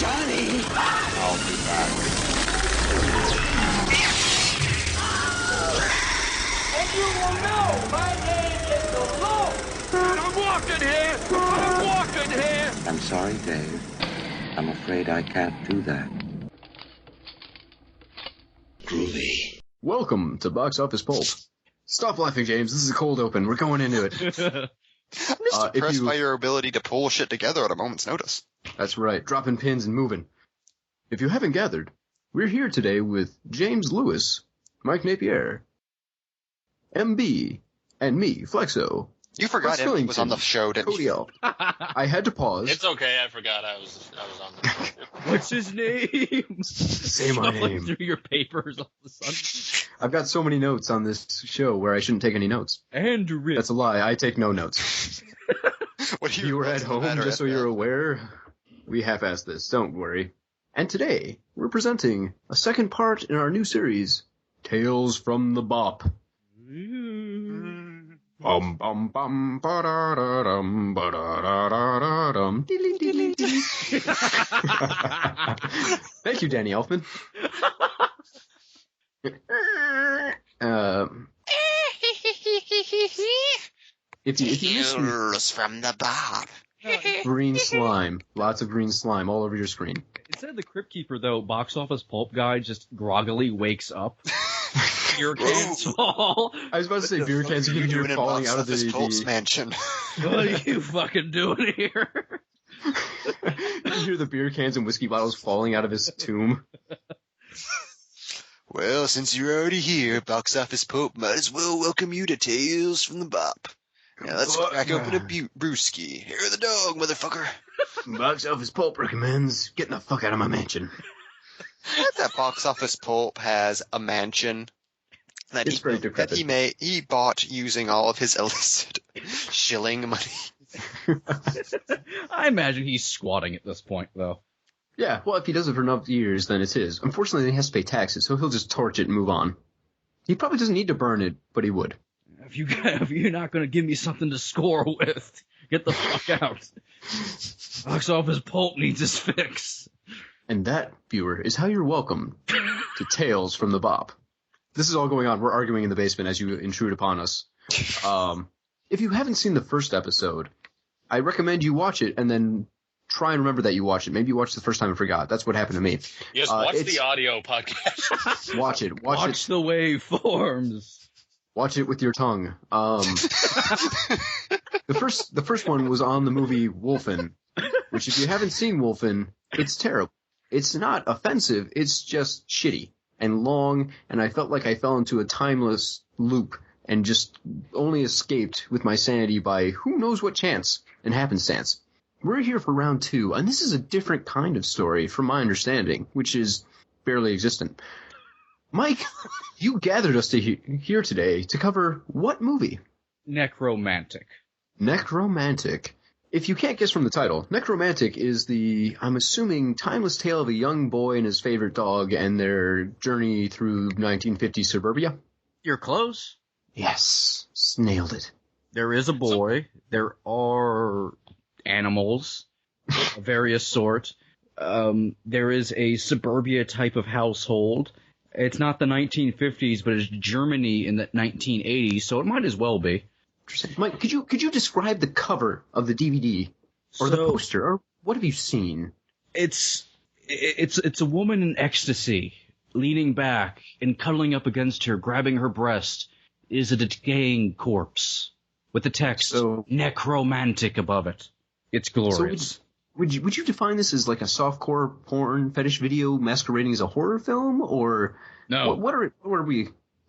Johnny! I'll be back. And you will know my name is the Lord. I'm walking here. I'm walking here. I'm sorry, Dave. I'm afraid I can't do that. Groovy. Welcome to Box Office Pulp. Stop laughing, James. This is a cold open. We're going into it. I'm just impressed by your ability to pull shit together at a moment's notice. That's right. Dropping pins and moving. If you haven't gathered, we're here today with James Lewis, Mike Napier, MB, and me, Flexo. You forgot MB was on the show, didn't you? I had to pause. It's okay. I forgot I was on the show. What's his name? Say my name. Through your papers all of a sudden. I've got so many notes on this show where I shouldn't take any notes. And Rick. That's a lie. I take no notes. If you were at home, just so you're aware, we half-assed this. Don't worry. And today, we're presenting a second part in our new series, Tales from the BOP. Bum bum bum ba da da dum ba da da da da dum. Thank you, Danny Elfman. If you missed Tales from the BOP. green slime, lots of green slime all over your screen. Instead of the Crypt Keeper, though, Box Office Pulp guy just groggily wakes up. Beer cans fall. I was about to say beer cans are doing falling out of Pulp's the mansion. What are you fucking doing here? You hear the beer cans and whiskey bottles falling out of his tomb. Well, since you're already here, Box Office Pulp might as well welcome you to Tales from the BOP. Now let's crack open a brewski. Hair of the dog, motherfucker. Box Office Pulp recommends getting the fuck out of my mansion. That Box Office Pulp has a mansion that It's very decrepit. he bought using all of his illicit shilling money. I imagine he's squatting at this point, though. Yeah, well, if he does it for enough years, then it's his. Unfortunately, he has to pay taxes, so he'll just torch it and move on. He probably doesn't need to burn it, but he would. If you're not going to give me something to score with, get the fuck out. Box Office Pulp needs his fix. And that, viewer, is how you're welcome to Tales from the BOP. This is all going on. We're arguing in the basement as you intrude upon us. If you haven't seen the first episode, I recommend you watch it and then try and remember that you watched it. Maybe you watched it the first time and forgot. That's what happened to me. Yes, watch the audio podcast. Watch it. Watch the waveforms. Watch it with your tongue. The first one was on the movie Wolfen, which if you haven't seen Wolfen, it's terrible. It's not offensive. It's just shitty and long, and I felt like I fell into a timeless loop and just only escaped with my sanity by who knows what chance and happenstance. We're here for round 2, and this is a different kind of story from my understanding, which is barely existent. Mike, you gathered us here today to cover what movie? Necromantic. Nekromantik. If you can't guess from the title, Nekromantik is the, I'm assuming, timeless tale of a young boy and his favorite dog and their journey through 1950s suburbia. You're close. Yes, nailed it. There is a boy. There are animals of various sort. There is a suburbia type of household. It's not the 1950s, but it's Germany in the 1980s, so it might as well be. Mike, could you describe the cover of the DVD or the poster, or what have you seen? It's a woman in ecstasy, leaning back and cuddling up against her, grabbing her breast, is a decaying corpse with the text "Nekromantik" above it. It's glorious. So would you define this as like a softcore porn fetish video masquerading as a horror film, or no? What are we?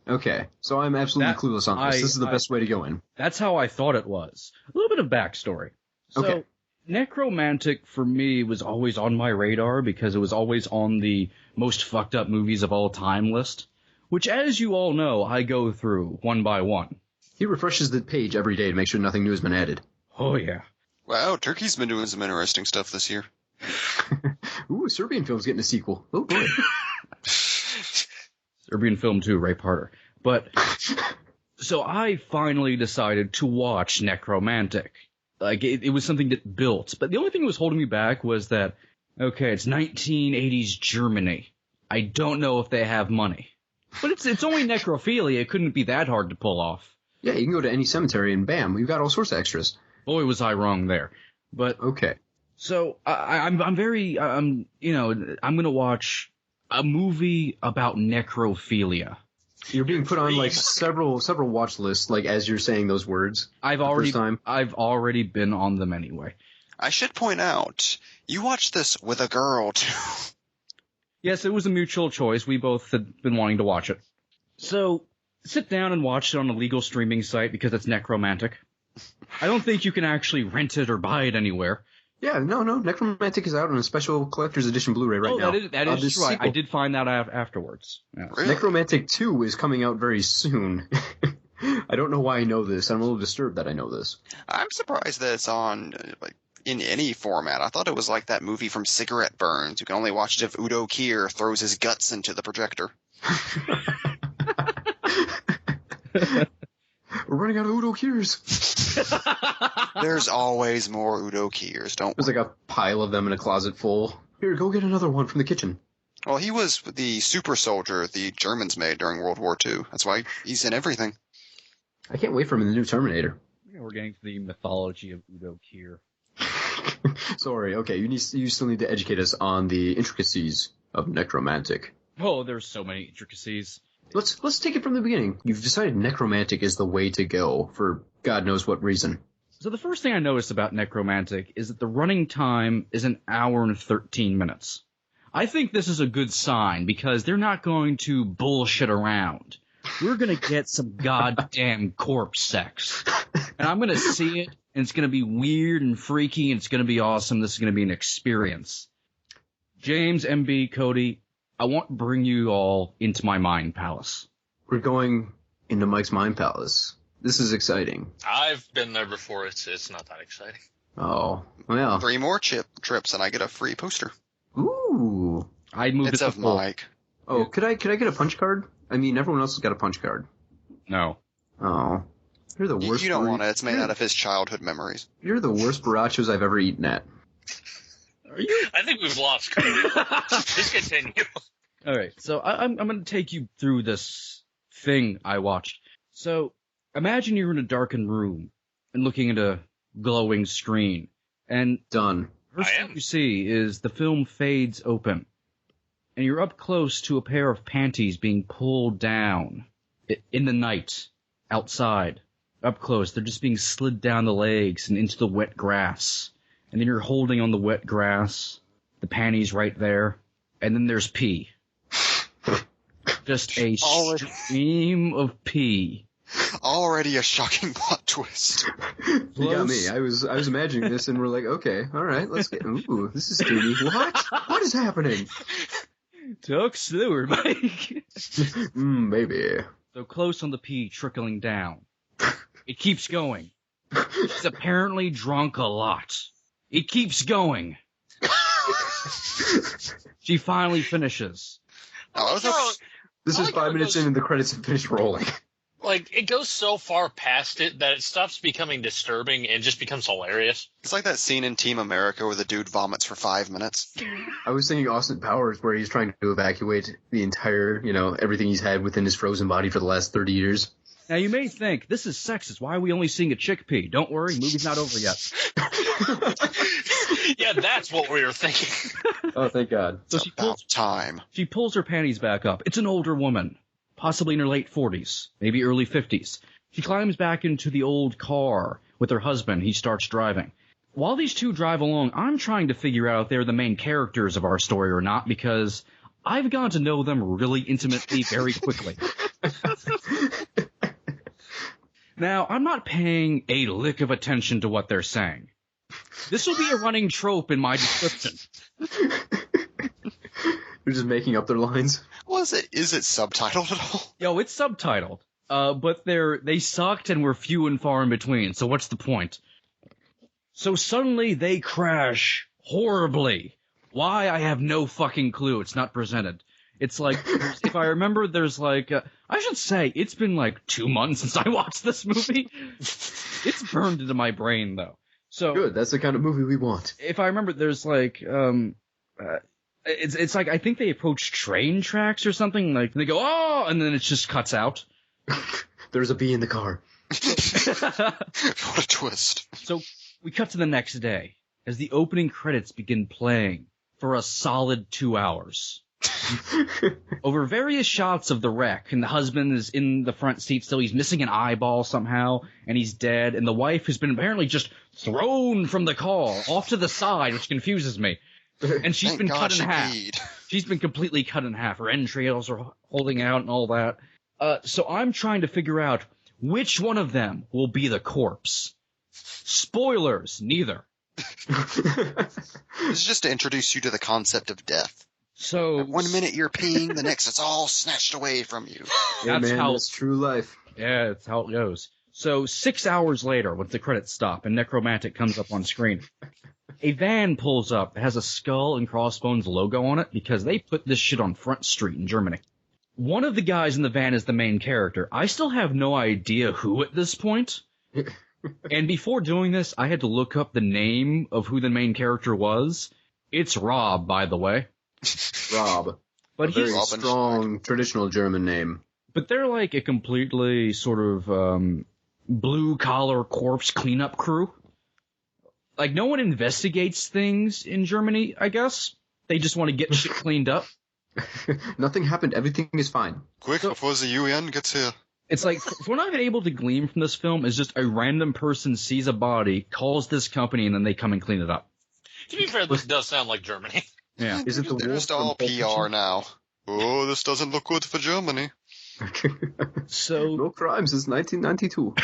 Okay, so I'm absolutely clueless on this. This is the best way to go in. That's how I thought it was. A little bit of backstory. So, Nekromantik for me was always on my radar because it was always on the most fucked up movies of all time list, which, as you all know, I go through one by one. He refreshes the page every day to make sure nothing new has been added. Oh, yeah. Wow, Turkey's been doing some interesting stuff this year. Ooh, a Serbian film's getting a sequel. Oh, boy. Serbian film too, Ray Parter. But, so I finally decided to watch Nekromantik. Like, it was something that built. But the only thing that was holding me back was that Okay, it's 1980s Germany. I don't know if they have money. But it's only necrophilia. It couldn't be that hard to pull off. Yeah, you can go to any cemetery and bam, we've got all sorts of extras. Boy, was I wrong there. But okay. So I'm gonna watch a movie about necrophilia. You're being put on like several watch lists, like as you're saying those words. I've already been on them anyway. I should point out, you watched this with a girl too. Yes, it was a mutual choice. We both had been wanting to watch it. So sit down and watch it on a legal streaming site because it's NEKROMANTIK. I don't think you can actually rent it or buy it anywhere. Yeah, no. NEKROMANTIK is out on a special collector's edition Blu-ray right now. That is true. I did find that out afterwards. Yeah. Really? NEKROMANTIK 2 is coming out very soon. I don't know why I know this. I'm a little disturbed that I know this. I'm surprised that it's on, in any format. I thought it was like that movie from Cigarette Burns. You can only watch it if Udo Kier throws his guts into the projector. We're running out of Udo Kiers. There's always more Udo Kiers, don't There's like a pile of them in a closet full. Here, go get another one from the kitchen. Well, he was the super soldier the Germans made during World War II. That's why he's in everything. I can't wait for him in the new Terminator. Yeah, we're getting to the mythology of Udo Kier. Sorry, okay, you still need to educate us on the intricacies of NEKROMANTIK. Oh, there's so many intricacies. Let's take it from the beginning. You've decided NEKROMANTIK is the way to go for God knows what reason. So the first thing I noticed about NEKROMANTIK is that the running time is 1 hour and 13 minutes. I think this is a good sign because they're not going to bullshit around. We're going to get some goddamn corpse sex. And I'm going to see it, and it's going to be weird and freaky, and it's going to be awesome. This is going to be an experience. James, MB, Cody, I want to bring you all into my mind palace. We're going into Mike's mind palace. This is exciting. I've been there before. It's not that exciting. Oh, well. 3 more trips and I get a free poster. Ooh. I moved It's it of to full. Mike. Oh, could I get a punch card? I mean, everyone else has got a punch card. No. Oh. You're the worst. You don't want it. It's made out of his childhood memories. You're the worst barachos I've ever eaten at. Are you? I think we've lost Cody. Just continue. All right, so I'm going to take you through this thing I watched. So imagine you're in a darkened room and looking at a glowing screen. And Done. first thing you see is the film fades open. And you're up close to a pair of panties being pulled down in the night, outside, up close. They're just being slid down the legs and into the wet grass. And then you're holding on the wet grass, the panties right there, and then there's pee. Just a stream of pee. Already a shocking plot twist. You got me. I was imagining this and we're like, okay, all right, let's get. Ooh, this is steamy. What? What is happening? Talk slower, Mike. Baby. So close on the pee trickling down. It keeps going. She's apparently drunk a lot. It keeps going. She finally finishes. This is 5 minutes in and the credits have finished rolling. Like, it goes so far past it that it stops becoming disturbing and just becomes hilarious. It's like that scene in Team America where the dude vomits for 5 minutes. I was thinking Austin Powers where he's trying to evacuate the entire, everything he's had within his frozen body for the last 30 years. Now you may think, this is sexist. Why are we only seeing a chick pee? Don't worry, movie's not over yet. Yeah, that's what we were thinking. Oh, thank God. So She pulls her panties back up. It's an older woman, possibly in her late 40s, maybe early 50s. She climbs back into the old car with her husband. He starts driving. While these two drive along, I'm trying to figure out if they're the main characters of our story or not, because I've gotten to know them really intimately very quickly. Now, I'm not paying a lick of attention to what they're saying. This will be a running trope in my description. You're just making up their lines? Is it subtitled at all? Yo, it's subtitled. But they sucked and were few and far in between, so what's the point? So suddenly they crash horribly. Why? I have no fucking clue. It's not presented. It's like, if I remember, there's like, I should say, it's been like 2 months since I watched this movie. It's burned into my brain, though. So good, that's the kind of movie we want. If I remember, there's like, It's like, I think they approach train tracks or something, like, they go, oh, and then it just cuts out. There's a bee in the car. What a twist. So we cut to the next day as the opening credits begin playing for a solid 2 hours. Over various shots of the wreck, and the husband is in the front seat still, he's missing an eyeball somehow, and he's dead, and the wife has been apparently just thrown from the car off to the side, which confuses me. And she's Thank been God cut in she half. peed. She's been completely cut in half. Her entrails are holding out and all that. So I'm trying to figure out which one of them will be the corpse. Spoilers, neither. This is just to introduce you to the concept of death. So 1 minute you're peeing, the next it's all snatched away from you. Yeah, That's man, how- that's true life. yeah, that's how it goes. So 6 hours later, once the credits stop and NEKROMANTIK comes up on screen, a van pulls up that has a skull and crossbones logo on it because they put this shit on Front Street in Germany. One of the guys in the van is the main character. I still have no idea who at this point. And before doing this, I had to look up the name of who the main character was. It's Rob, by the way. Rob. But A very he's, strong, traditional German name. but they're like a completely sort of blue-collar corpse cleanup crew. Like, no one investigates things in Germany, I guess. They just want to get shit cleaned up. Nothing happened. Everything is fine. Quick, before the UN gets here. It's like, what I've been able to glean from this film is just a random person sees a body, calls this company, and then they come and clean it up. To be fair, this does sound like Germany. Yeah. Is it the They're wolf just all from Pulp PR Fiction? now. Oh, this doesn't look good for Germany. So, No crime since 1992.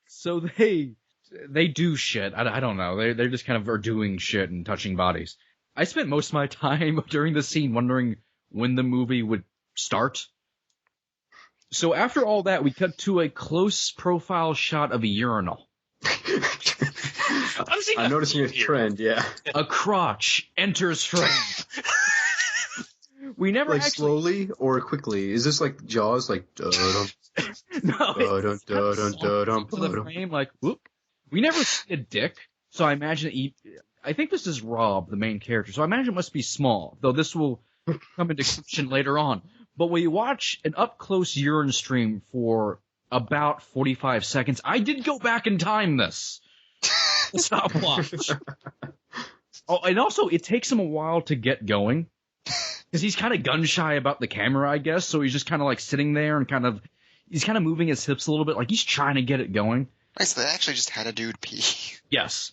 so they do shit. I don't know. They just kind of are doing shit and touching bodies. I spent most of my time during the scene wondering when the movie would start. So after all that, we cut to a close profile shot of a urinal. I'm noticing a trend, yeah. A crotch enters frame. We never Like actually... slowly or quickly? Is this like Jaws? Like, dun, No, dun, dun, dun, dun, dun, to the dun. frame, like, whoop. We never see a dick, so I imagine I think this is Rob, the main character, so I imagine it must be small, though this will come into question later on. But when you watch an up-close urine stream for about 45 seconds, I did go back and time this. Stopwatch. Oh, and also, it takes him a while to get going. Because he's kind of gun-shy about the camera, I guess, so he's just kind of like sitting there and he's kind of moving his hips a little bit, like he's trying to get it going. Nice, they actually just had a dude pee. Yes.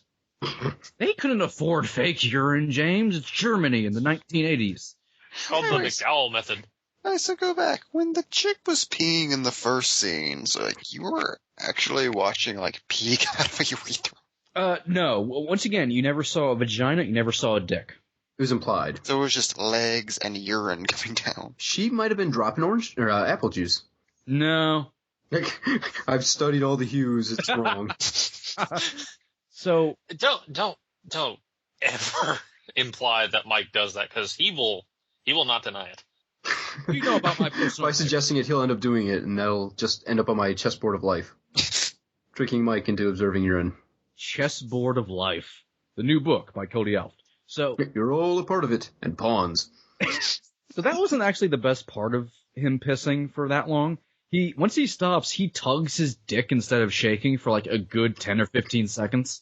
They couldn't afford fake urine, James. It's Germany in the 1980s. Called the McDowell method. I said go back. When the chick was peeing in the first scene, so like you were actually watching like pee out of a urethra. No. Once again, you never saw a vagina, you never saw a dick. It was implied. So it was just legs and urine coming down. She might have been dropping orange or apple juice. No. I've studied all the hues. It's wrong. So, Don't ever imply that Mike does that, because he will not deny it. you know about my personal... By suggesting it, he'll end up doing it, and that'll just end up on my chessboard of life. Tricking Mike into observing urine. Chessboard of Life. The new book by Cody Elft. So, You're all a part of it, and pawns. so that wasn't actually the best part of him pissing for that long. Once he stops, he tugs his dick instead of shaking for like a good 10 or 15 seconds.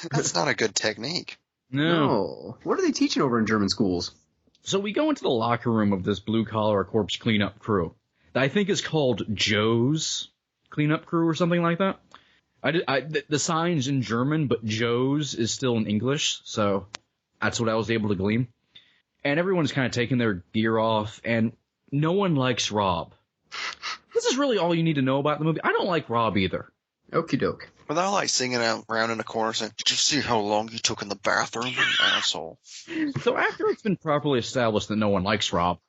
That's not a good technique. No. What are they teaching over in German schools? So we go into the locker room of this blue-collar corpse cleanup crew that I think is called Joe's cleanup crew or something like that. The sign's in German, but Joe's is still in English, so that's what I was able to glean. And everyone's kind of taking their gear off, and no one likes Rob. This is really all you need to know about the movie. I don't like Rob either. Okie doke. Well, they're like singing out around in the corner saying, "Did you see how long you took in the bathroom, you asshole?" So after it's been properly established that no one likes Rob,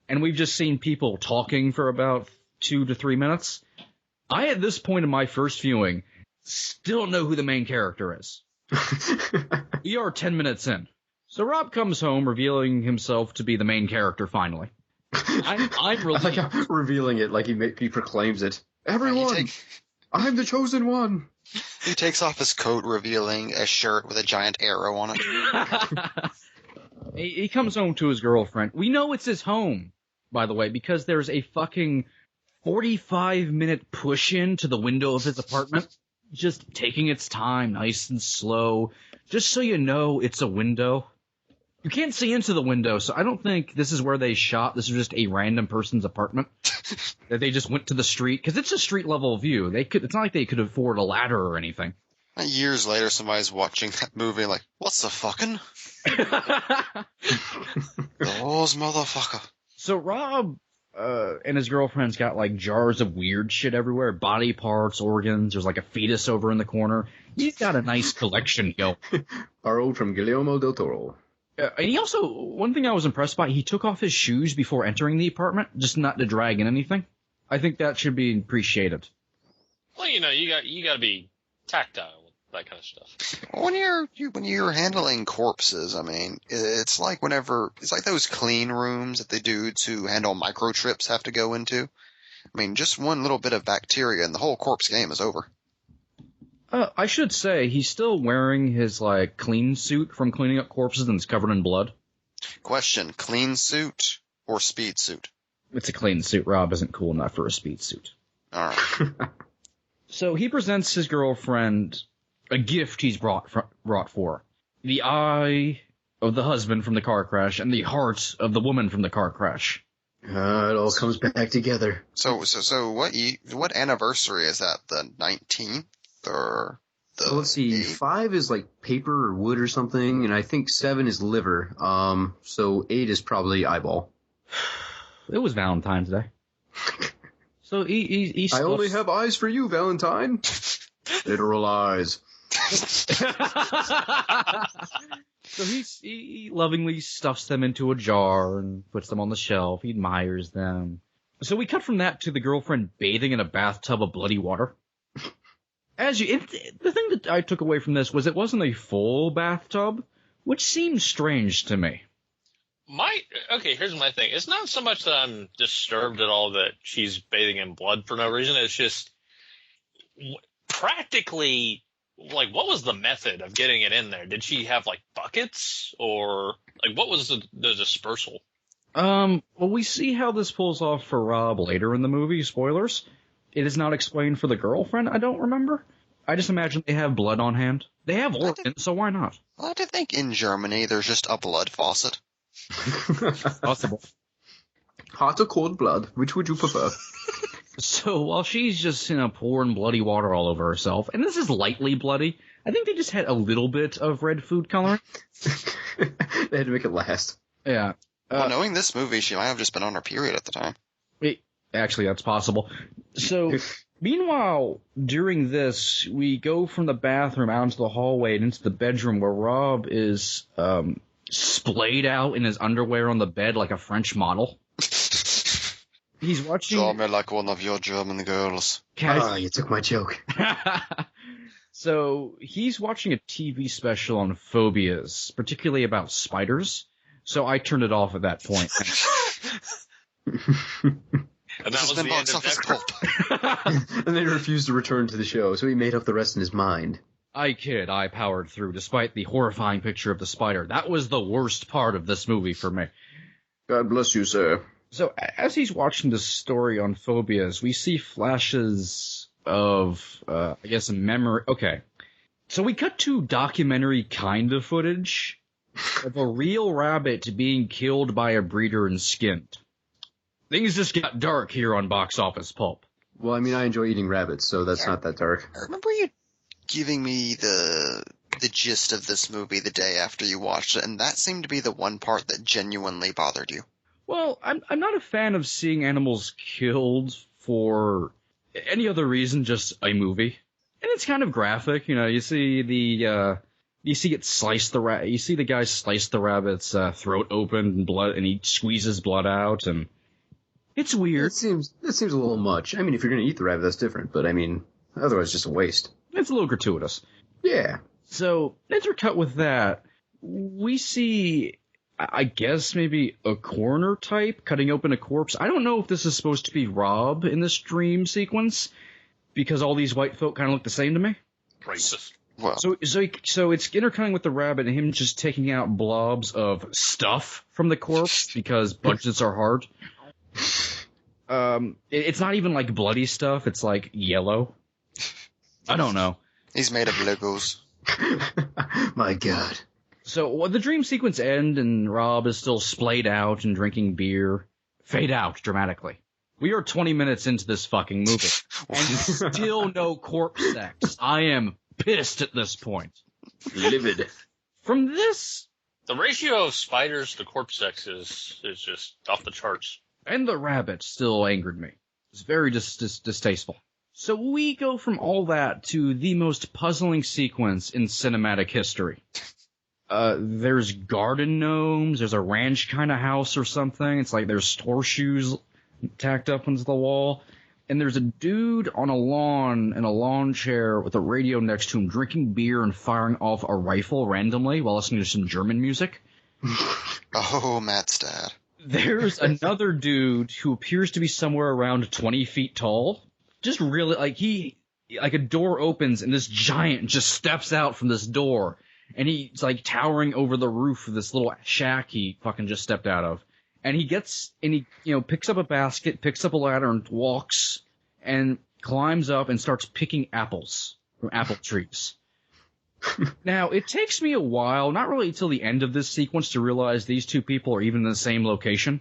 and we've just seen people talking for about 2 to 3 minutes, I, at this point in my first viewing, still know who the main character is. We are 10 minutes in. So Rob comes home, revealing himself to be the main character finally. I'm I like relieved. how revealing it like he proclaims it. Everyone, I'm the chosen one. He takes off his coat, revealing a shirt with a giant arrow on it. He comes home to his girlfriend. We know it's his home, by the way, because there's a fucking 45-minute push-in to the window of his apartment. Just taking its time, nice and slow, just so you know it's a window. You can't see into the window, so I don't think this is where they shot. This is just a random person's apartment that they just went to the street, because it's a street-level view. It's not like they could afford a ladder or anything. Years later, somebody's watching that movie like, what's the fucking? Those motherfucker. So Rob and his girlfriend's got like jars of weird shit everywhere, body parts, organs. There's like a fetus over in the corner. He's got a nice collection going. Borrowed from Guillermo del Toro. And he also, one thing I was impressed by, he took off his shoes before entering the apartment, just not to drag in anything. I think that should be appreciated. Well, you got to be tactile with that kind of stuff. When you're handling corpses, I mean, it's like those clean rooms that they do to handle microchips have to go into. I mean, just one little bit of bacteria and the whole corpse game is over. I should say, he's still wearing his, like, clean suit from cleaning up corpses and it's covered in blood. Question, clean suit or speed suit? It's a clean suit. Rob isn't cool enough for a speed suit. Alright. So he presents his girlfriend a gift he's brought for. The eye of the husband from the car crash and the heart of the woman from the car crash. It all comes back together. So what anniversary is that? The 19th? Or the let's see, 8th? 5 is like paper or wood or something, and I think 7 is liver. So 8 is probably eyeball. It was Valentine's Day. So he I only have eyes for you, Valentine. Literal eyes. So he lovingly stuffs them into a jar and puts them on the shelf. He admires them. So we cut from that to the girlfriend bathing in a bathtub of bloody water. The thing that I took away from this was it wasn't a full bathtub, which seems strange to me. Here's my thing. It's not so much that I'm disturbed at all that she's bathing in blood for no reason. It's just practically, like, what was the method of getting it in there? Did she have, like, buckets? Or, like, what was the dispersal? Well, we see how this pulls off for Rob later in the movie. Spoilers. It is not explained for the girlfriend, I don't remember. I just imagine they have blood on hand. They have organs, so why not? I like to think in Germany there's just a blood faucet. Possible. Hot or cold blood? Which would you prefer? So while she's just, pouring bloody water all over herself, and this is lightly bloody, I think they just had a little bit of red food coloring. They had to make it last. Yeah. Well, knowing this movie, she might have just been on her period at the time. Actually, that's possible. So, meanwhile, during this, we go from the bathroom out into the hallway and into the bedroom where Rob is splayed out in his underwear on the bed like a French model. He's watching... Draw me like one of your German girls. You took my joke. So, he's watching a TV special on phobias, particularly about spiders. So I turned it off at that point. And that was the end of that. And then he refused to return to the show, so he made up the rest in his mind. I powered through, despite the horrifying picture of the spider. That was the worst part of this movie for me. God bless you, sir. So, as he's watching this story on phobias, we see flashes of, a memory. Okay. So we cut to documentary kind of footage of a real rabbit being killed by a breeder and skinned. Things just got dark here on Box Office Pulp. Well, I mean, I enjoy eating rabbits, so that's not that dark. I remember you giving me the gist of this movie the day after you watched it, and that seemed to be the one part that genuinely bothered you. Well, I'm not a fan of seeing animals killed for any other reason, just a movie. And it's kind of graphic, you see you see the guy slice the rabbit's throat open and blood, and he squeezes blood out, and it's weird. That seems a little much. I mean, if you're going to eat the rabbit, that's different. But I mean, otherwise, it's just a waste. It's a little gratuitous. Yeah. So, intercut with that, we see, I guess, maybe a coroner type cutting open a corpse. I don't know if this is supposed to be Rob in this dream sequence, because all these white folk kind of look the same to me. Racist. Well, So it's intercutting with the rabbit and him just taking out blobs of stuff from the corpse because budgets are hard. It's not even like bloody stuff. It's like yellow. I don't know. he's made of Legos. My God. So the dream sequence end and Rob is still splayed out and drinking beer. Fade out dramatically. We are 20 minutes into this fucking movie. And still no corpse sex. I am pissed at this point. Livid. From this, The ratio of spiders to corpse sex is just off the charts. and the rabbit still angered me. It's very distasteful. So we go from all that to the most puzzling sequence in cinematic history. There's garden gnomes, there's a ranch kind of house or something. It's like there's horseshoes tacked up into the wall. And there's a dude on a lawn in a lawn chair with a radio next to him drinking beer and firing off a rifle randomly while listening to some German music. Oh, Matt's dad. There's another dude who appears to be somewhere around 20 feet tall. Just really, like a door opens and this giant just steps out from this door. And he's like towering over the roof of this little shack he fucking just stepped out of. And he picks up a basket, picks up a ladder and walks and climbs up and starts picking apples from apple trees. Now, it takes me a while, not really until the end of this sequence, to realize these two people are even in the same location.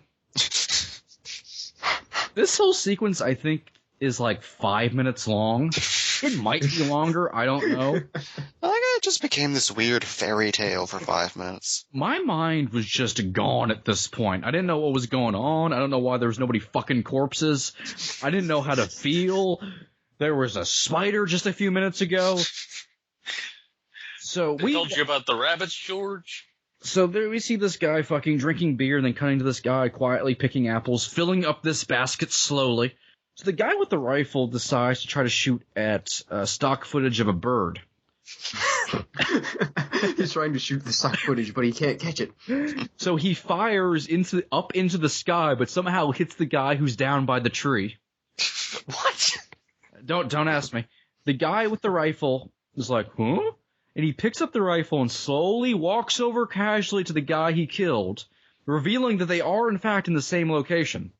This whole sequence, I think, is like 5 minutes long. It might be longer, I don't know. I think it just became this weird fairy tale for 5 minutes. My mind was just gone at this point. I didn't know what was going on. I don't know why there was nobody fucking corpses. I didn't know how to feel. There was a spider just a few minutes ago. So I told you about the rabbits, George. So there we see this guy fucking drinking beer and then cutting to this guy quietly picking apples, filling up this basket slowly. So the guy with the rifle decides to try to shoot at stock footage of a bird. He's trying to shoot the stock footage, but he can't catch it. So he fires up into the sky, but somehow hits the guy who's down by the tree. What? Don't ask me. The guy with the rifle is like, huh? And he picks up the rifle and slowly walks over casually to the guy he killed, revealing that they are in fact in the same location.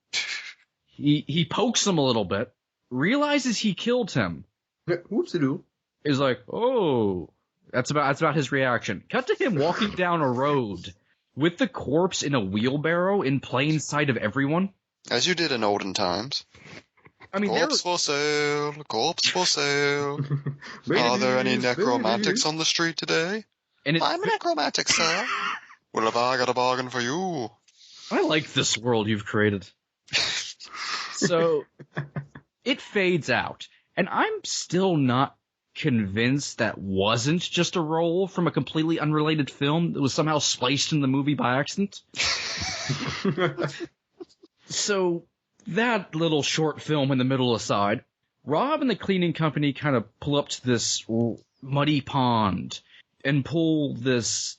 He pokes him a little bit, realizes he killed him. Whoopsie-doo. Is like, oh, that's about his reaction. Cut to him walking down a road with the corpse in a wheelbarrow in plain sight of everyone. As you did in olden times. I mean, Corpse for sale, corpse for sale. Are there any necromantics on the street today? and I'm a necromantic, sir. Well, have I got a bargain for you? I like this world you've created. So it fades out, and I'm still not convinced that wasn't just a role from a completely unrelated film that was somehow spliced in the movie by accident. So that little short film in the middle aside, Rob and the cleaning company kind of pull up to this muddy pond and pull this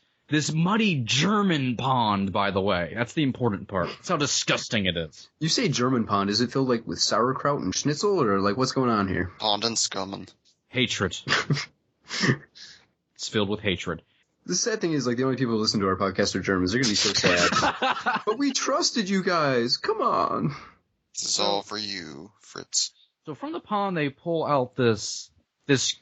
muddy German pond, by the way. That's the important part. That's how disgusting it is. You say German pond. Is it filled like with sauerkraut and schnitzel, or like what's going on here? Pond and scummin'. Hatred. It's filled with hatred. The sad thing is, like, the only people who listen to our podcast are Germans. They're gonna be so sad. But we trusted you guys. Come on. This is all for you, Fritz. So from the pond, they pull out this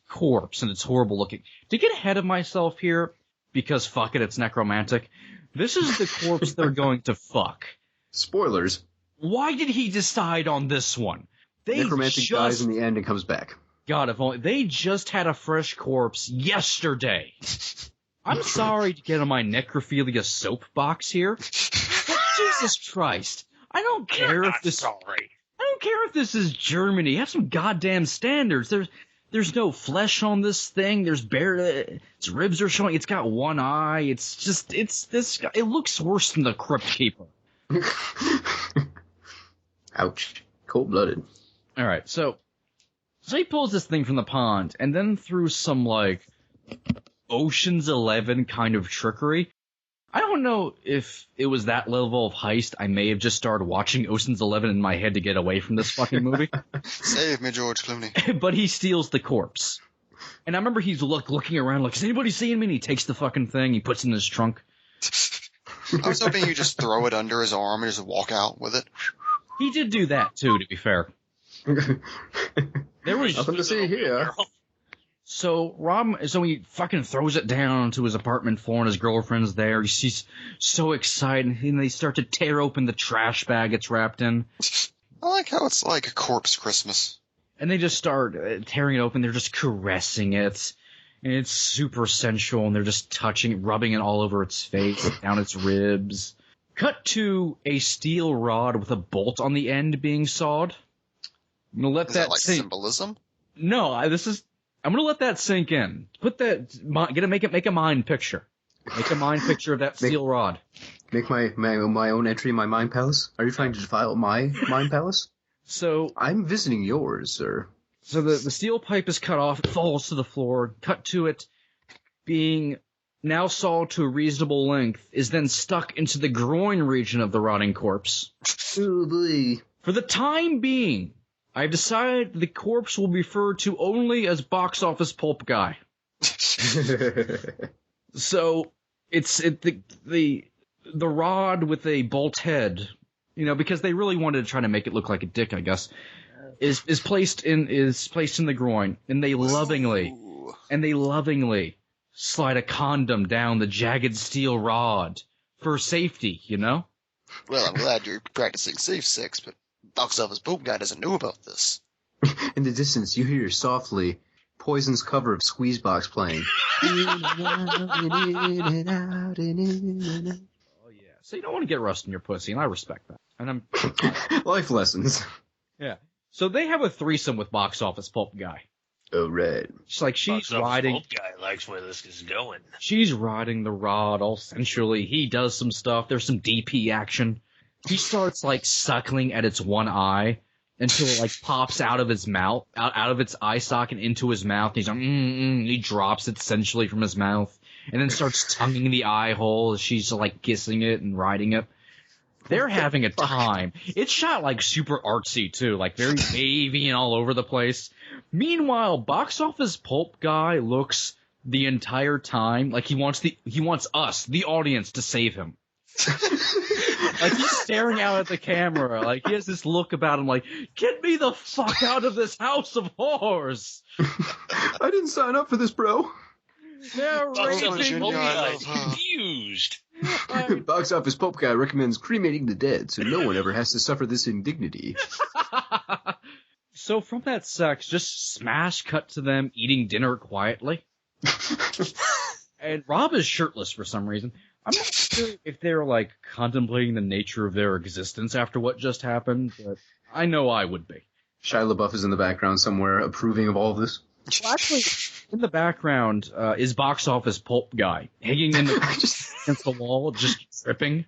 corpse, and it's horrible looking. To get ahead of myself here, because fuck it, it's necromantic, this is the corpse they're going to fuck. Spoilers. Why did he decide on this one? Necromantic dies in the end and comes back. God, if only they just had a fresh corpse yesterday. I'm sorry to get on my necrophilia soapbox here, but Jesus Christ, I don't care if this. Sorry. I don't care if this is Germany. Have some goddamn standards. There's no flesh on this thing. There's its ribs are showing. It's got one eye. It looks worse than the Crypt Keeper. Ouch. Cold-blooded. All right, so he pulls this thing from the pond, and then through some like Ocean's 11 kind of trickery. I don't know if it was that level of heist. I may have just started watching Ocean's 11 in my head to get away from this fucking movie. Save me, George Clooney. But he steals the corpse. And I remember he's looking around like, is anybody seeing me? And he takes the fucking thing, he puts it in his trunk. I was hoping you just throw it under his arm and just walk out with it. He did do that too, to be fair. There was nothing to see here. So he fucking throws it down onto his apartment floor and his girlfriend's there. She's so excited, and they start to tear open the trash bag it's wrapped in. I like how it's like a corpse Christmas. And they just start tearing it open. They're just caressing it. And it's super sensual, and they're just touching it, rubbing it all over its face, down its ribs. Cut to a steel rod with a bolt on the end being sawed. I'm gonna let that like sink. Symbolism? No, I'm gonna let that sink in. Make a mind picture. Make a mind picture of that steel rod. Make my own entry in my mind palace? Are you trying to defile my mind palace? So I'm visiting yours, sir. So the steel pipe is cut off, it falls to the floor, cut to it being now sawed to a reasonable length, is then stuck into the groin region of the rotting corpse. Oh boy. For the time being, I've decided the corpse will be referred to only as Box Office Pulp Guy. So it's the rod with a bolt head, because they really wanted to try to make it look like a dick, I guess. Is placed in the groin, and they lovingly slide a condom down the jagged steel rod for safety, Well, I'm glad you're practicing safe sex, but Box Office Pulp Guy doesn't know about this. In the distance, you hear softly Poison's cover of Squeezebox playing. Oh yeah. So you don't want to get rust in your pussy, and I respect that. And Life lessons. Yeah. So they have a threesome with Box Office Pulp Guy. Oh, right. She's like, she's riding. Pulp Guy likes where this is going. She's riding the rod all sensually. He does some stuff. There's some DP action. He starts suckling at its one eye until it pops out of his mouth, out of its eye socket into his mouth. He's like, He drops it sensually from his mouth and then starts tonguing the eye hole as she's kissing it and riding it. They're having a time. It's shot super artsy too, very wavy and all over the place. Meanwhile, Box Office Pulp Guy looks the entire time like he wants us, the audience, to save him. He's staring out at the camera, he has this look about him get me the fuck out of this house of horrors. I didn't sign up for this, bro. They're Box Office raping Pulp me. Guy is confused. Box Office Pulp Guy recommends cremating the dead so no one ever has to suffer this indignity. So from that sex, just smash cut to them eating dinner quietly. And Rob is shirtless for some reason. I'm not sure if they're contemplating the nature of their existence after what just happened, but I know I would be. Shia LaBeouf is in the background somewhere approving of all of this. Well, actually, in the background is Box Office Pulp Guy hanging against the wall, just dripping.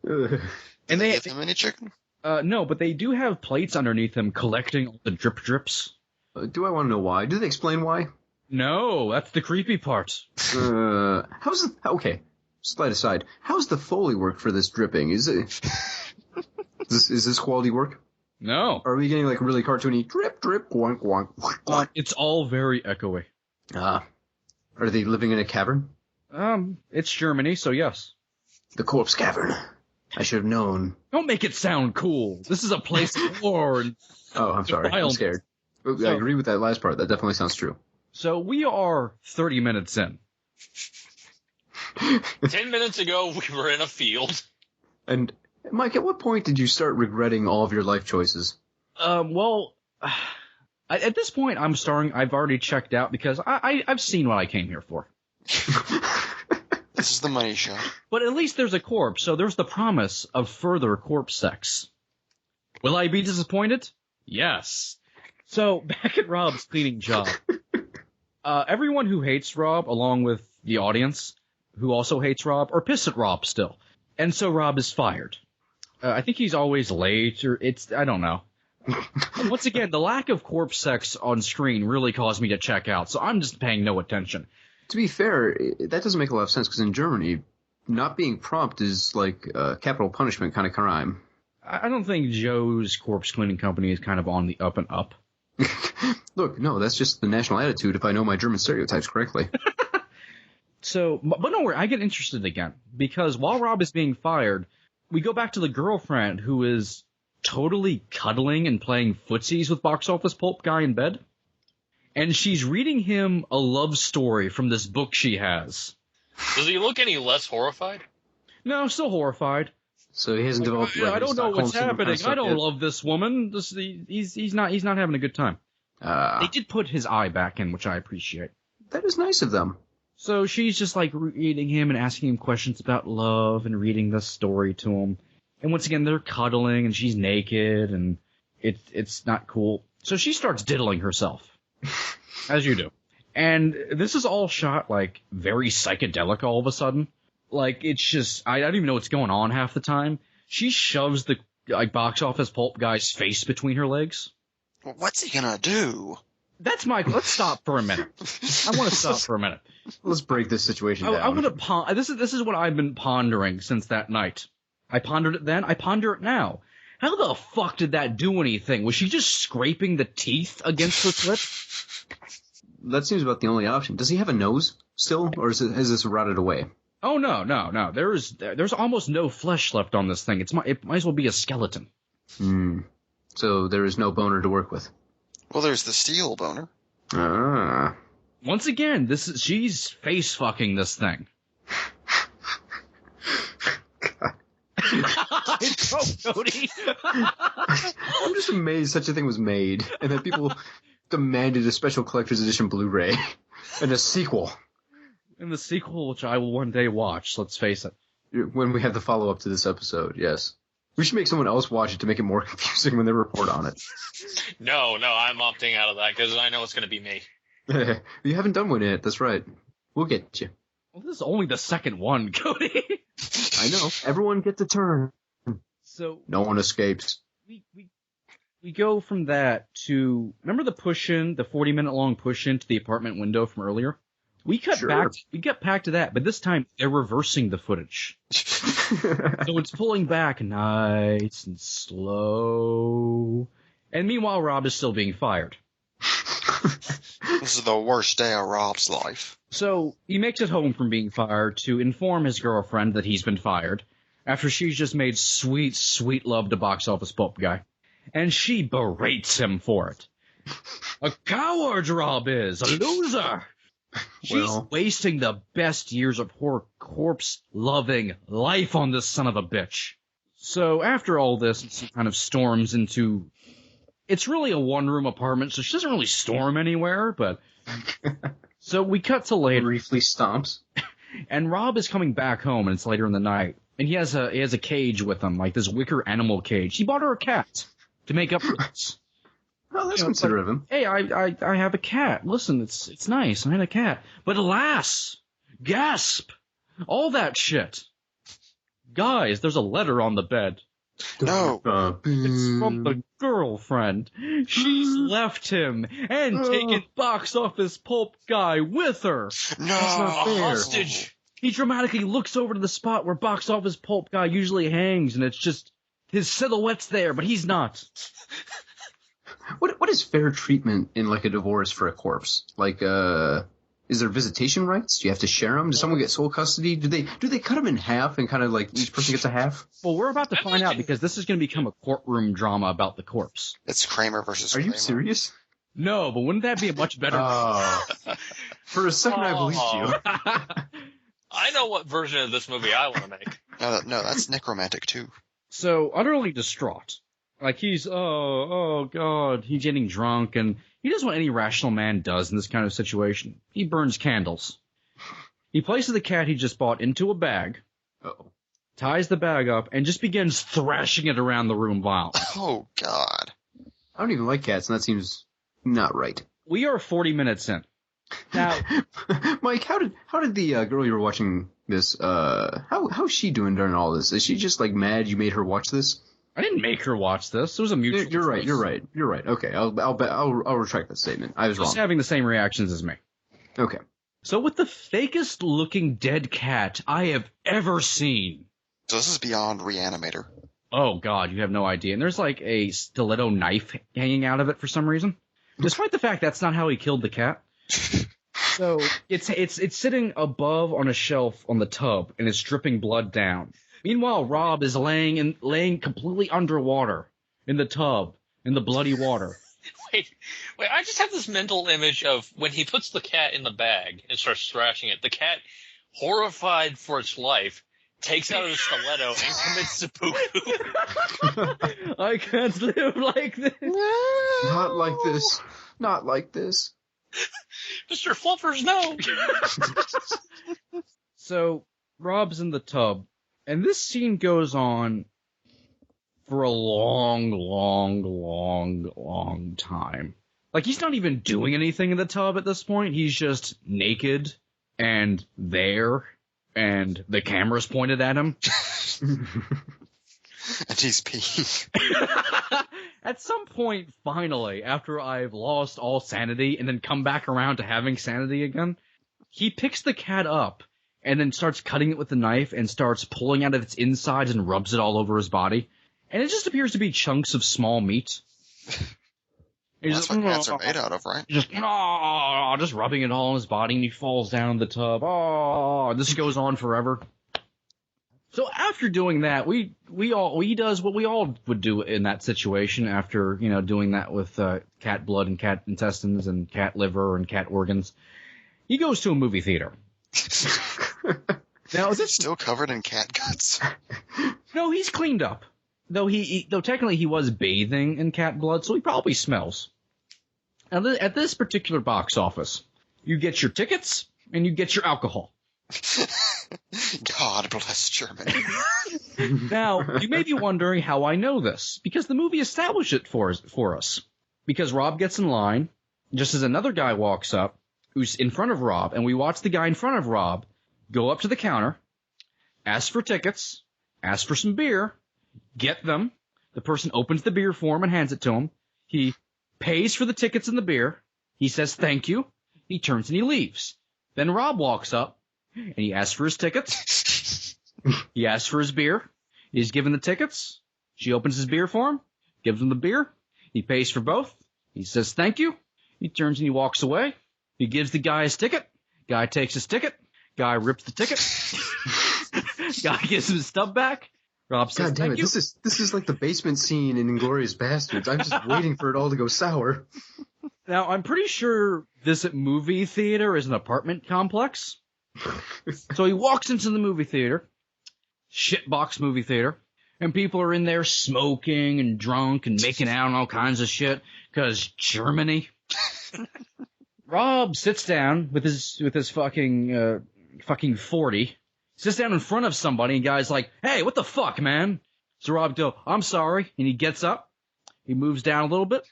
Ugh. And Give him any chicken? No, but they do have plates underneath them collecting all the drips. Do I want to know why? Do they explain why? No, that's the creepy part. Okay, slide aside. How's the Foley work for this dripping? Is this quality work? No. Are we getting really cartoony drip, drip, quank, quank? It's all very echoey. Are they living in a cavern? It's Germany, so yes. The corpse cavern. I should have known. Don't make it sound cool. This is a place of war. Oh, I'm sorry. I'm scared. I agree with that last part. That definitely sounds true. So we are 30 minutes in. 10 minutes ago, we were in a field. And, Mike, at what point did you start regretting all of your life choices? Well, at this point, I've already checked out because I've seen what I came here for. This is the money shot. But at least there's a corpse, so there's the promise of further corpse sex. Will I be disappointed? Yes. So, back at Rob's cleaning job. Everyone who hates Rob, along with the audience, who also hates Rob, are pissed at Rob still. And so Rob is fired. I think he's always late, or I don't know. Once again, the lack of corpse sex on screen really caused me to check out, so I'm just paying no attention. To be fair, that doesn't make a lot of sense, because in Germany, not being prompt is capital punishment kind of crime. I don't think Joe's corpse cleaning company is kind of on the up and up. Look, no, that's just the national attitude if I know my German stereotypes correctly. So, but don't worry, I get interested again. Because while Rob is being fired, we go back to the girlfriend who is totally cuddling and playing footsies with Box Office Pulp guy in bed. And she's reading him a love story from this book she has. Does he look any less horrified? No, still horrified. So he hasn't developed. Like, I don't know what's happening. I don't yet. love this woman. He's not having a good time. They did put his eye back in, which I appreciate. That is nice of them. So she's just like reading him and asking him questions about love and reading the story to him. And once again, they're cuddling and she's naked and it's not cool. So she starts diddling herself, as you do. And this is all shot like very psychedelic all of a sudden. Like it's just I don't even know what's going on half the time. She shoves the Box Office Pulp guy's face between her legs. Well, what's he gonna do? That's let's stop for a minute. I want to stop for a minute. Let's break this situation down. I want to this is what I've been pondering since that night. I pondered it then. I ponder it now. How the fuck did that do anything? Was she just scraping the teeth against her lip? That seems about the only option. Does he have a nose still, or has this rotted away? Oh no. There's almost no flesh left on this thing. It might as well be a skeleton. So there is no boner to work with. Well, there's the steel boner. Ah. Once again, she's face fucking this thing. Cody. I'm just amazed such a thing was made, and that people demanded a special collector's edition Blu-ray and a sequel. And the sequel, which I will one day watch, let's face it. When we have the follow-up to this episode, yes. We should make someone else watch it to make it more confusing when they report on it. No, I'm opting out of that because I know it's going to be me. You haven't done one yet, that's right. We'll get you. Well, this is only the second one, Cody. I know. Everyone gets a turn. So no one escapes. We go from that to remember the 40-minute long push-in to the apartment window from earlier? We get back to that, but this time they're reversing the footage. So it's pulling back nice and slow. And meanwhile, Rob is still being fired. This is the worst day of Rob's life. So he makes it home from being fired to inform his girlfriend that he's been fired after she's just made sweet, sweet love to Box Office Pulp guy. And she berates him for it. A coward, Rob is. A loser. She's wasting the best years of her corpse-loving life on this son of a bitch. So after all this, she kind of storms into... It's really a one-room apartment, so she doesn't really storm anywhere, but... So we cut to later. Briefly stomps. And Rob is coming back home, and it's later in the night. And he has a cage with him, like this wicker animal cage. He bought her a cat to make up for this. Oh, that's considerate of him. Hey, I have a cat. Listen, it's nice. I had a cat. But alas, gasp, all that shit. Guys, there's a letter on the bed. No. It's from the girlfriend. She's left him and taken Box Office Pulp guy with her. No. That's not fair. Hostage. He dramatically looks over to the spot where Box Office Pulp guy usually hangs, and it's just his silhouette's there, but he's not. What is fair treatment in like a divorce for a corpse? Like, is there visitation rights? Do you have to share them? Does someone get sole custody? Do they cut them in half and kind of like each person gets a half? Well, we're about to find out because this is going to become a courtroom drama about the corpse. It's Kramer versus Are Kramer. you serious? No, but wouldn't that be a much better? For a second, I believed you. I know what version of this movie I want to make. No, that's Necromantic too. So utterly distraught. Like he's, oh God, he's getting drunk, and he does what any rational man does in this kind of situation. He burns candles. He places the cat he just bought into a bag, ties the bag up, and just begins thrashing it around the room violently. Oh God. I don't even like cats, and that seems not right. We are 40 minutes in. Now, Mike, how did the girl you were watching this, how's she doing during all this? Is she just like mad you made her watch this? I didn't make her watch this. It was a mutual choice. You're right. Okay, I'll retract that statement. I was wrong. Just having the same reactions as me. Okay. So with the fakest looking dead cat I have ever seen. So this is beyond Reanimator. Oh God, you have no idea. And there's like a stiletto knife hanging out of it for some reason. Despite the fact that's not how he killed the cat. So it's sitting above on a shelf on the tub, and it's dripping blood down. Meanwhile, Rob is laying completely underwater in the tub in the bloody water. Wait, I just have this mental image of when he puts the cat in the bag and starts thrashing it, the cat, horrified for its life, takes out his stiletto and commits seppuku. I can't live like this. Not like this. Not like this. Mr. Fluffers, no! So, Rob's in the tub, and this scene goes on for a long time. Like, he's not even doing anything in the tub at this point. He's just naked and there, and the camera's pointed at him. And he's peeing. At some point, finally, after I've lost all sanity and then come back around to having sanity again, he picks the cat up and then starts cutting it with the knife and starts pulling out of its insides and rubs it all over his body. And it just appears to be chunks of small meat. That's what cats are made out of, right? Just rubbing it all on his body, and he falls down in the tub. Oh, this goes on forever. So after doing that, he does what we all would do in that situation after, doing that with cat blood and cat intestines and cat liver and cat organs. He goes to a movie theater. Now, is it still covered in cat guts? No, he's cleaned up. Though technically he was bathing in cat blood, so he probably smells. Now, at this particular box office, you get your tickets and you get your alcohol. God bless Germany. Now, you may be wondering how I know this, because the movie established it for us. Because Rob gets in line, just as another guy walks up, who's in front of Rob, and we watch the guy in front of Rob go up to the counter, ask for tickets, ask for some beer, get them. The person opens the beer for him and hands it to him. He pays for the tickets and the beer. He says thank you. He turns and he leaves. Then Rob walks up, and he asks for his tickets. He asks for his beer. He's given the tickets. She opens his beer for him, gives him the beer. He pays for both. He says thank you. He turns and he walks away. He gives the guy his ticket. Guy takes his ticket. Guy rips the ticket. Guy gives him his stub back. Rob says, God damn thank it, you. this is like the basement scene in Inglourious Bastards. I'm just waiting for it all to go sour. Now, I'm pretty sure this movie theater is an apartment complex. So he walks into the movie theater, shitbox movie theater, and people are in there smoking and drunk and making out and all kinds of shit, because Germany. Rob sits down with his fucking 40. Sits down in front of somebody, and guy's like, hey, what the fuck, man? So Rob goes, I'm sorry. And he gets up. He moves down a little bit.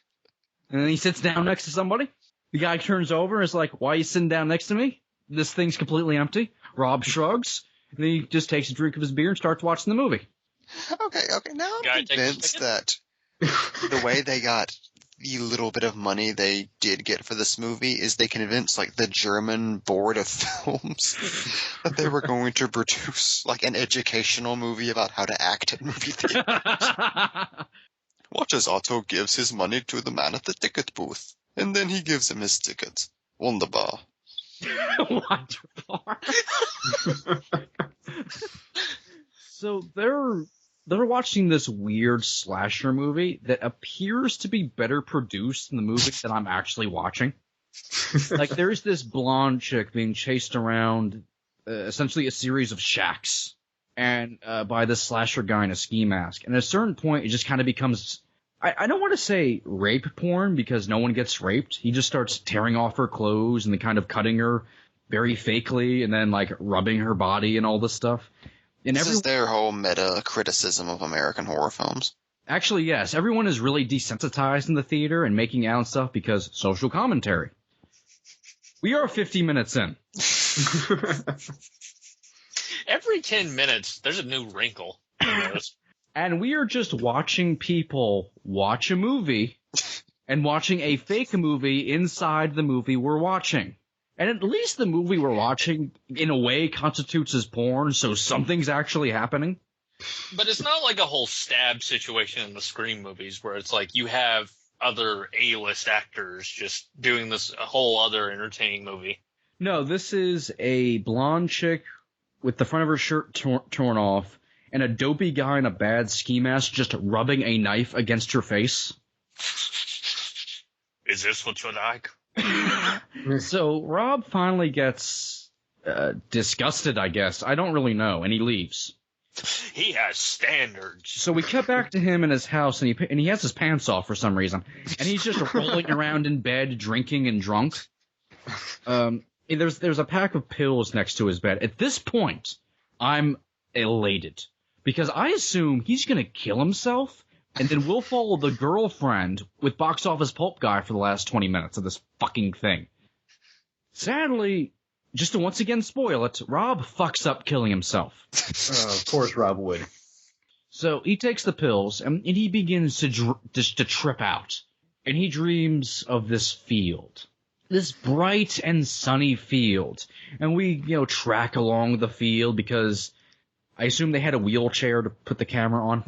And then he sits down next to somebody. The guy turns over and is like, why are you sitting down next to me? This thing's completely empty. Rob shrugs. And then he just takes a drink of his beer and starts watching the movie. Okay. Now I'm convinced that the way they got the little bit of money they did get for this movie is they convinced, like, the German Board of Films that they were going to produce, like, an educational movie about how to act at movie theaters. Watch as Otto gives his money to the man at the ticket booth, and then he gives him his ticket. Wunderbar. Wonderful. So they're watching this weird slasher movie that appears to be better produced than the movie that I'm actually watching. Like, there's this blonde chick being chased around essentially a series of shacks and by this slasher guy in a ski mask. And at a certain point, it just kind of becomes, I don't want to say rape porn, because no one gets raped. He just starts tearing off her clothes and then kind of cutting her very fakely and then, like, rubbing her body and all this stuff. And this is their whole meta criticism of American horror films. Actually, yes. Everyone is really desensitized in the theater and making out and stuff because social commentary. We are 50 minutes in. Every 10 minutes, there's a new wrinkle. And we are just watching people watch a movie and watching a fake movie inside the movie we're watching. And at least the movie we're watching, in a way, constitutes as porn, so something's actually happening. But it's not like a whole stab situation in the Scream movies where it's like you have other A-list actors just doing this whole other entertaining movie. No, this is a blonde chick with the front of her shirt torn off and a dopey guy in a bad ski mask just rubbing a knife against her face. Is this what you like? So Rob finally gets disgusted, I guess. I don't really know, and he leaves. He has standards. So we cut back to him in his house, and he has his pants off for some reason, and he's just rolling around in bed, drinking and drunk. There's a pack of pills next to his bed. At this point, I'm elated because I assume he's gonna kill himself, and then we'll follow the girlfriend with Box Office Pulp Guy for the last 20 minutes of this fucking thing. Sadly, just to once again spoil it, Rob fucks up killing himself. Of course Rob would. So he takes the pills, and he begins to trip out. And he dreams of this field. This bright and sunny field. And we, track along the field because I assume they had a wheelchair to put the camera on.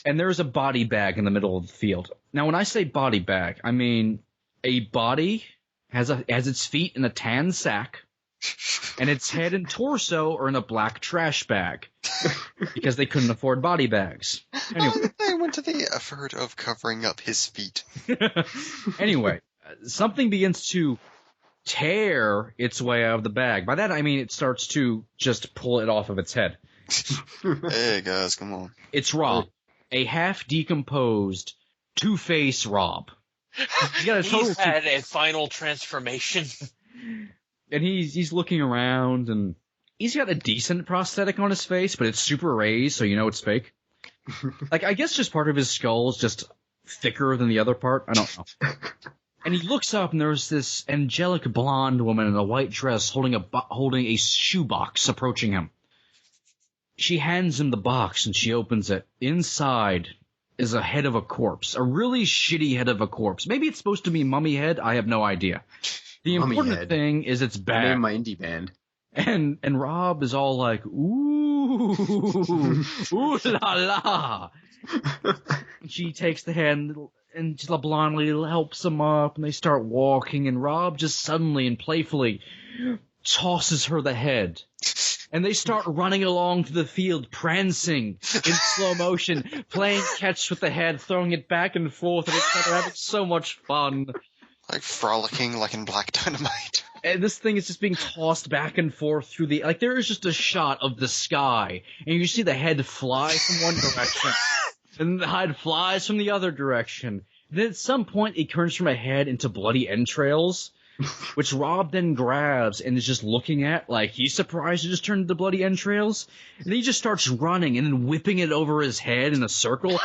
And there's a body bag in the middle of the field. Now, when I say body bag, I mean a body has its feet in a tan sack, and its head and torso are in a black trash bag because they couldn't afford body bags. Anyway, they went to the effort of covering up his feet. Anyway, something begins to tear its way out of the bag. By that I mean it starts to just pull it off of its head. Hey guys, come on. It's Rob, a half-decomposed Two-Face Rob. He's had a final transformation. And he's looking around, and he's got a decent prosthetic on his face, but it's super raised, so you know it's fake. Like, I guess just part of his skull is just thicker than the other part. I don't know. And he looks up, and there's this angelic blonde woman in a white dress holding a shoebox approaching him. She hands him the box, and she opens it. Inside is a head of a corpse. A really shitty head of a corpse. Maybe it's supposed to be mummy head. I have no idea. The important thing is it's bad. Name my indie band. And Rob is all like, ooh, ooh la la. She takes the hand and just blondly helps him up, and they start walking, and Rob just suddenly and playfully tosses her the head. And they start running along to the field, prancing in slow motion, playing catch with the head, throwing it back and forth at each other, having so much fun. Like frolicking like in Black Dynamite. And this thing is just being tossed back and forth through the... Like, there is just a shot of the sky, and you see the head fly from one direction, and the head flies from the other direction. Then at some point, it turns from a head into bloody entrails, which Rob then grabs and is just looking at, like he's surprised it just turned into bloody entrails. And then he just starts running and then whipping it over his head in a circle.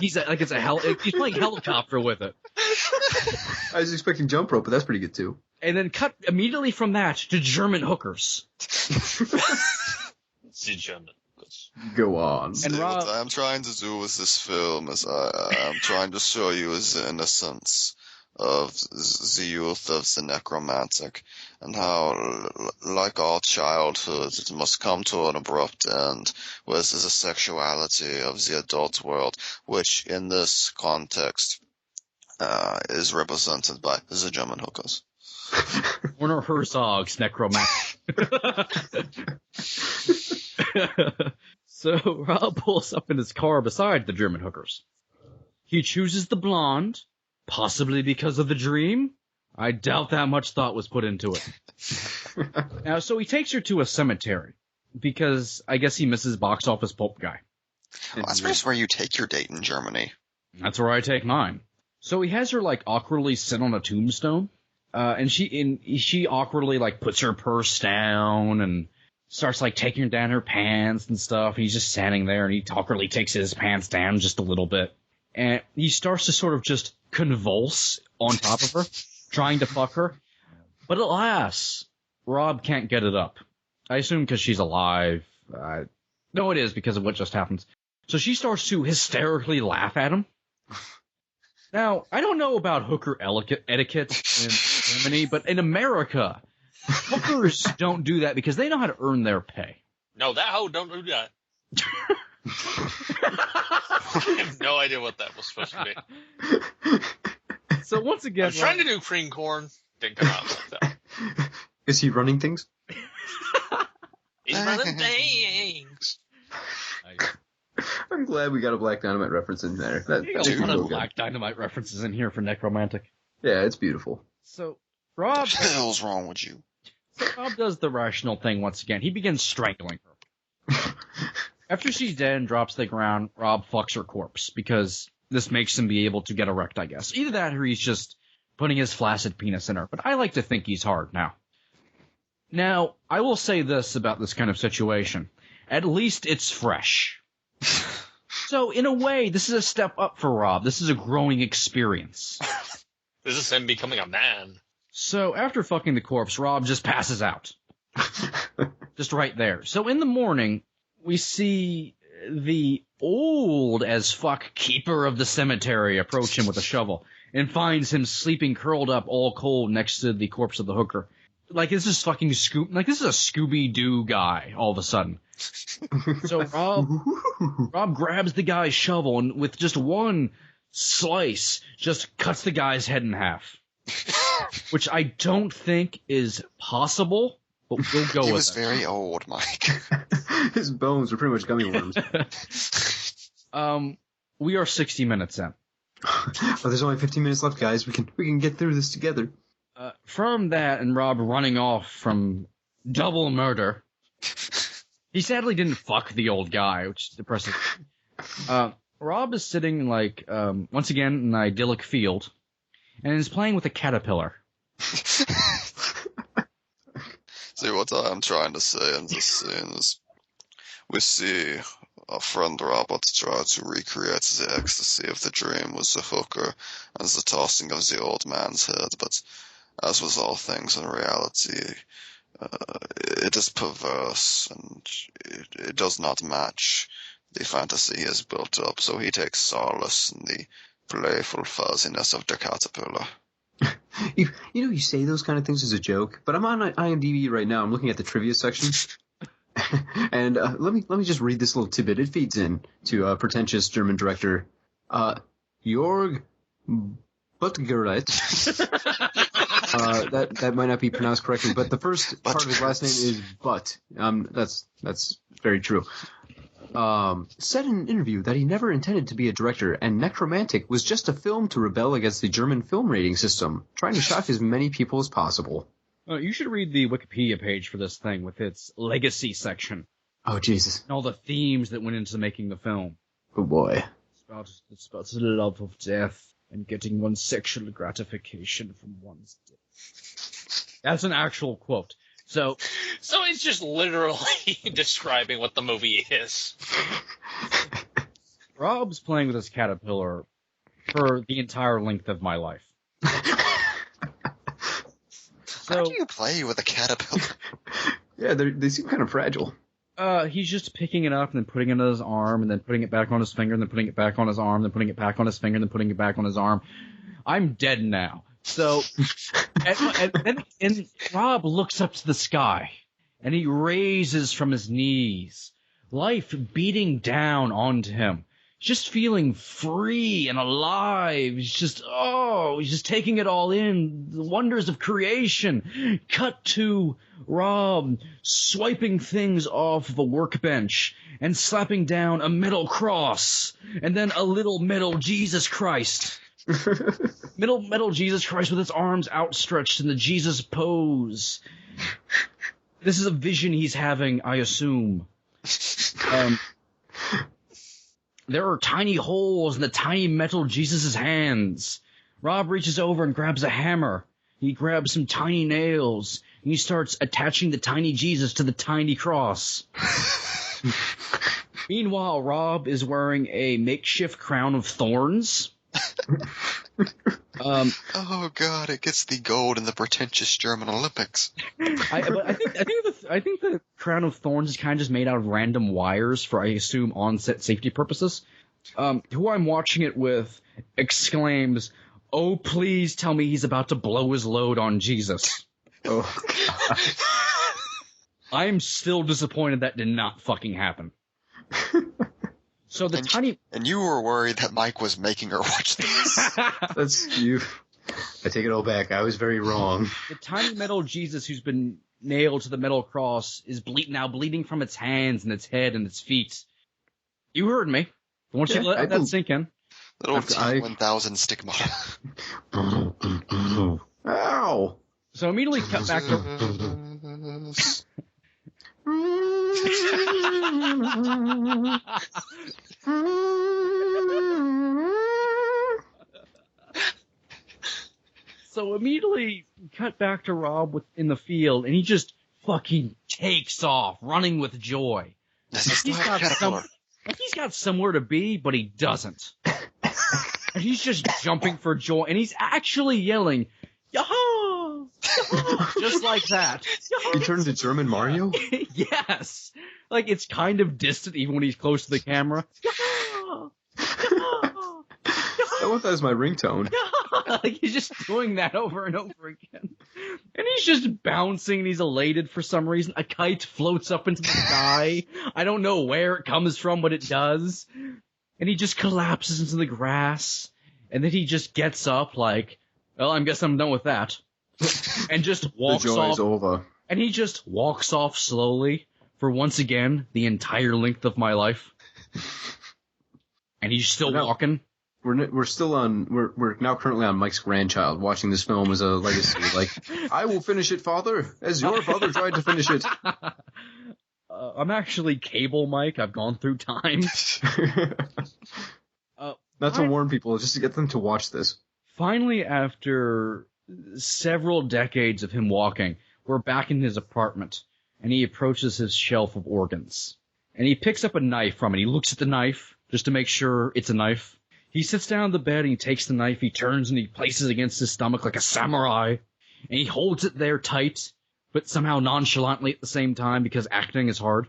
He's playing helicopter with it. I was expecting jump rope, but that's pretty good too. And then cut immediately from that to German hookers. The German hookers. Go on. And Rob, what I'm trying to do with this film is I'm trying to show you the innocence of the youth of the necromantic, and how, like all childhood, it must come to an abrupt end with the sexuality of the adult world, which in this context is represented by the German hookers. Werner Herzog's necromantic. So Rob pulls up in his car beside the German hookers. He chooses the blonde, possibly because of the dream. I doubt that much thought was put into it. Now, so he takes her to a cemetery, because I guess he misses Box Office Pulp Guy. Well, that's just where you take your date in Germany. That's where I take mine. So he has her, like, awkwardly sit on a tombstone, and she awkwardly, like, puts her purse down and starts, like, taking down her pants and stuff. He's just standing there, and he awkwardly takes his pants down just a little bit. And he starts to sort of just convulse on top of her, trying to fuck her. But alas, Rob can't get it up. I assume because she's alive. No, it is because of what just happened. So she starts to hysterically laugh at him. Now, I don't know about hooker etiquette in Germany, but in America, hookers don't do that because they know how to earn their pay. No, that hoe don't do that. I have no idea what that was supposed to be. So once I again, was trying to do cream corn. Didn't come out like that. Is he running things? He's running things. I'm glad we got a Black Dynamite reference in there. That You was got a lot real of good. Black Dynamite references in here for Necromantic. Yeah, it's beautiful. So What Rob, the hell's wrong with you? Rob does the rational thing once again. He begins strangling her. After she's dead and drops to the ground, Rob fucks her corpse because this makes him be able to get erect, I guess. Either that or he's just putting his flaccid penis in her. But I like to think he's hard now. Now, I will say this about this kind of situation. At least it's fresh. So, in a way, this is a step up for Rob. This is a growing experience. This is him becoming a man. So, after fucking the corpse, Rob just passes out. Just right there. So, in the morning, we see the old as fuck keeper of the cemetery approach him with a shovel and finds him sleeping curled up all cold next to the corpse of the hooker. Like, this is fucking this is a Scooby-Doo guy all of a sudden. So Rob grabs the guy's shovel and with just one slice just cuts the guy's head in half. Which I don't think is possible, but we'll go with it. He was very old, Mike. His bones were pretty much gummy worms. We are 60 minutes in. Oh, there's only 15 minutes left, guys. We can get through this together. From that and Rob running off from double murder, he sadly didn't fuck the old guy, which is depressing. Rob is sitting, like, once again, in an idyllic field, and is playing with a caterpillar. See, what I'm trying to say in this scene is we see our friend Robert try to recreate the ecstasy of the dream with the hooker and the tossing of the old man's head, but as with all things in reality, it is perverse and it does not match the fantasy he has built up, so he takes solace in the playful fuzziness of the caterpillar. You say those kind of things as a joke, but I'm on IMDb right now. I'm looking at the trivia section. And let me just read this little tidbit. It feeds in to pretentious German director Jörg Buttgereit. That might not be pronounced correctly, but the first part of his last name is Butt. That's very true. Said in an interview that he never intended to be a director, and Nekromantik was just a film to rebel against the German film rating system, trying to shock as many people as possible. You should read the Wikipedia page for this thing with its legacy section. Oh, Jesus. And all the themes that went into making the film. Oh, boy. It's about the love of death and getting one's sexual gratification from one's death. That's an actual quote. So it's just literally describing what the movie is. Rob's playing with his caterpillar for the entire length of my life. How do you play with a caterpillar? Yeah, they seem kind of fragile. He's just picking it up and then putting it on his arm and then putting it back on his finger and then putting it back on his arm, then putting it back on his finger and then putting it back on his arm. I'm dead now. So, and Rob looks up to the sky and he raises from his knees, life beating down onto him. Just feeling free and alive. He's just taking it all in. The wonders of creation. Cut to Rob swiping things off of a workbench and slapping down a metal cross and then a little metal Jesus Christ. Metal Jesus Christ with his arms outstretched in the Jesus pose. This is a vision he's having, I assume. There are tiny holes in the tiny metal Jesus' hands. Rob reaches over and grabs a hammer. He grabs some tiny nails, and he starts attaching the tiny Jesus to the tiny cross. Meanwhile, Rob is wearing a makeshift crown of thorns. Oh God! It gets the gold in the pretentious German Olympics. I think the crown of thorns is kind of just made out of random wires for, I assume, on-set safety purposes. Who I'm watching it with exclaims, "Oh, please tell me he's about to blow his load on Jesus." Oh, God. I'm still disappointed that did not fucking happen. So the tiny... And you were worried that Mike was making her watch this. That's you. I take it all back. I was very wrong. The tiny metal Jesus who's been nailed to the metal cross is now bleeding from its hands and its head and its feet. You heard me. I want you to let that sink in. Little T-1000 stigmata. Ow! So immediately cut back to... So immediately cut back to Rob in the field, and he just fucking takes off, running with joy. He's got somewhere to be, but he doesn't. And he's just jumping for joy, and he's actually yelling, "Yah-ha! Yah-ha!" Just like that. He turned into German Mario? Yes! Like, it's kind of distant even when he's close to the camera. Yah-ha! Yah-ha! I want that as my ringtone. Like, he's just doing that over and over again. And he's just bouncing, and he's elated for some reason. A kite floats up into the sky. I don't know where it comes from, but it does. And he just collapses into the grass. And then he just gets up like, well, I guess I'm done with that. And just walks off. The joy is over. And he just walks off slowly for, once again, the entire length of my life. And he's still walking. We're still on. We're now currently on Mike's grandchild, watching this film as a legacy. Like, I will finish it, Father, as your father tried to finish it. I'm actually Cable Mike. I've gone through time. Not to warn people, just to get them to watch this. Finally, after several decades of him walking, we're back in his apartment, and he approaches his shelf of organs. And he picks up a knife from it. He looks at the knife, just to make sure it's a knife. He sits down on the bed, and he takes the knife, he turns, and he places it against his stomach like a samurai. And he holds it there tight, but somehow nonchalantly at the same time, because acting is hard.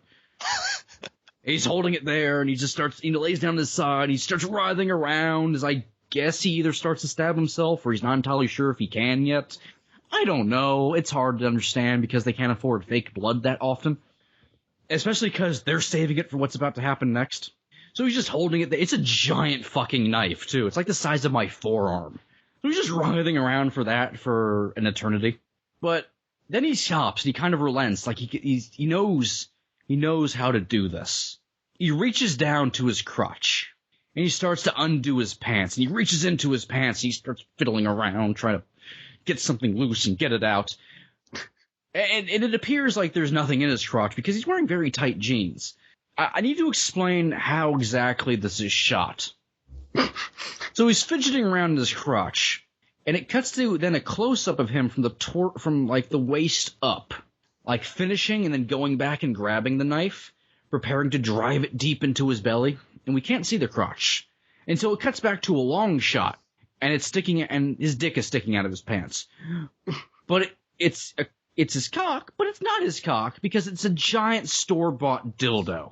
He's holding it there, and he just starts, he lays down on his side, he starts writhing around, as I guess he either starts to stab himself, or he's not entirely sure if he can yet. I don't know. It's hard to understand, because they can't afford fake blood that often. Especially because they're saving it for what's about to happen next. So he's just holding it there. It's a giant fucking knife, too. It's like the size of my forearm. So he's just writhing around for that for an eternity. But then he stops, and he kind of relents. Like, he knows how to do this. He reaches down to his crotch, and he starts to undo his pants. And he reaches into his pants, and he starts fiddling around, trying to get something loose and get it out. And it appears like there's nothing in his crotch, because he's wearing very tight jeans. I need to explain how exactly this is shot. So he's fidgeting around in his crotch, and it cuts to then a close-up of him from the waist up, like finishing and then going back and grabbing the knife, preparing to drive it deep into his belly, and we can't see the crotch. And so it cuts back to a long shot, and and his dick is sticking out of his pants. But it's his cock, but it's not his cock, because it's a giant store-bought dildo.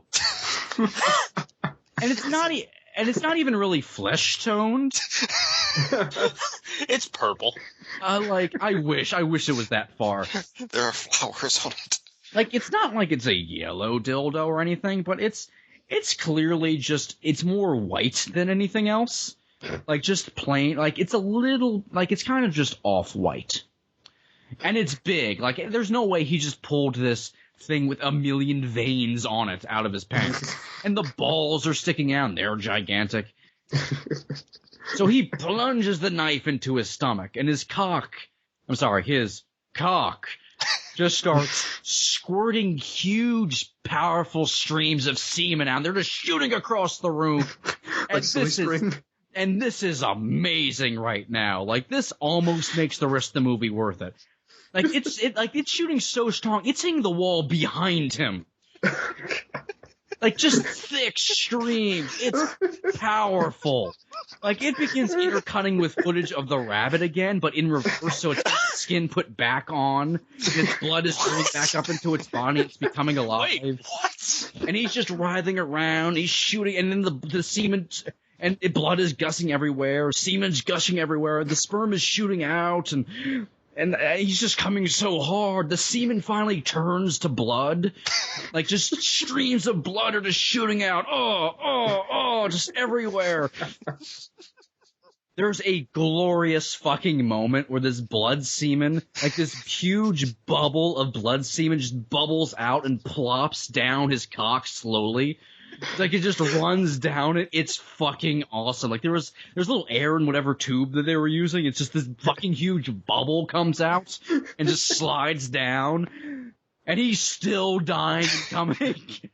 And it's not even really flesh-toned. It's purple. I wish it was that far. There are flowers on it. Like, it's not like it's a yellow dildo or anything, but it's clearly just, it's more white than anything else. Like, just plain, like, it's a little, like, it's kind of just off-white. And it's big. Like, there's no way he just pulled this thing with a million veins on it out of his pants. And the balls are sticking out, and they're gigantic. So he plunges the knife into his stomach, and his cock just starts squirting huge, powerful streams of semen out. They're just shooting across the room. And this is amazing right now. Like, this almost makes the rest of the movie worth it. Like, it's shooting so strong, it's hitting the wall behind him. Like, just thick streams. It's powerful. Like, it begins intercutting with footage of the rabbit again, but in reverse, so its skin put back on, and its blood is going back up into its body, it's becoming alive. Wait, what? And he's just writhing around, he's shooting, and then the semen, and blood is gushing everywhere, semen's gushing everywhere, the sperm is shooting out, and And he's just coming so hard. The semen finally turns to blood. Like, just streams of blood are just shooting out. Just everywhere. There's a glorious fucking moment where this blood semen, like this huge bubble of blood semen just bubbles out and plops down his cock slowly. Like, it just runs down it. It's fucking awesome. Like, there's a little air in whatever tube that they were using. It's just this fucking huge bubble comes out and just slides down. And he's still dying and coming.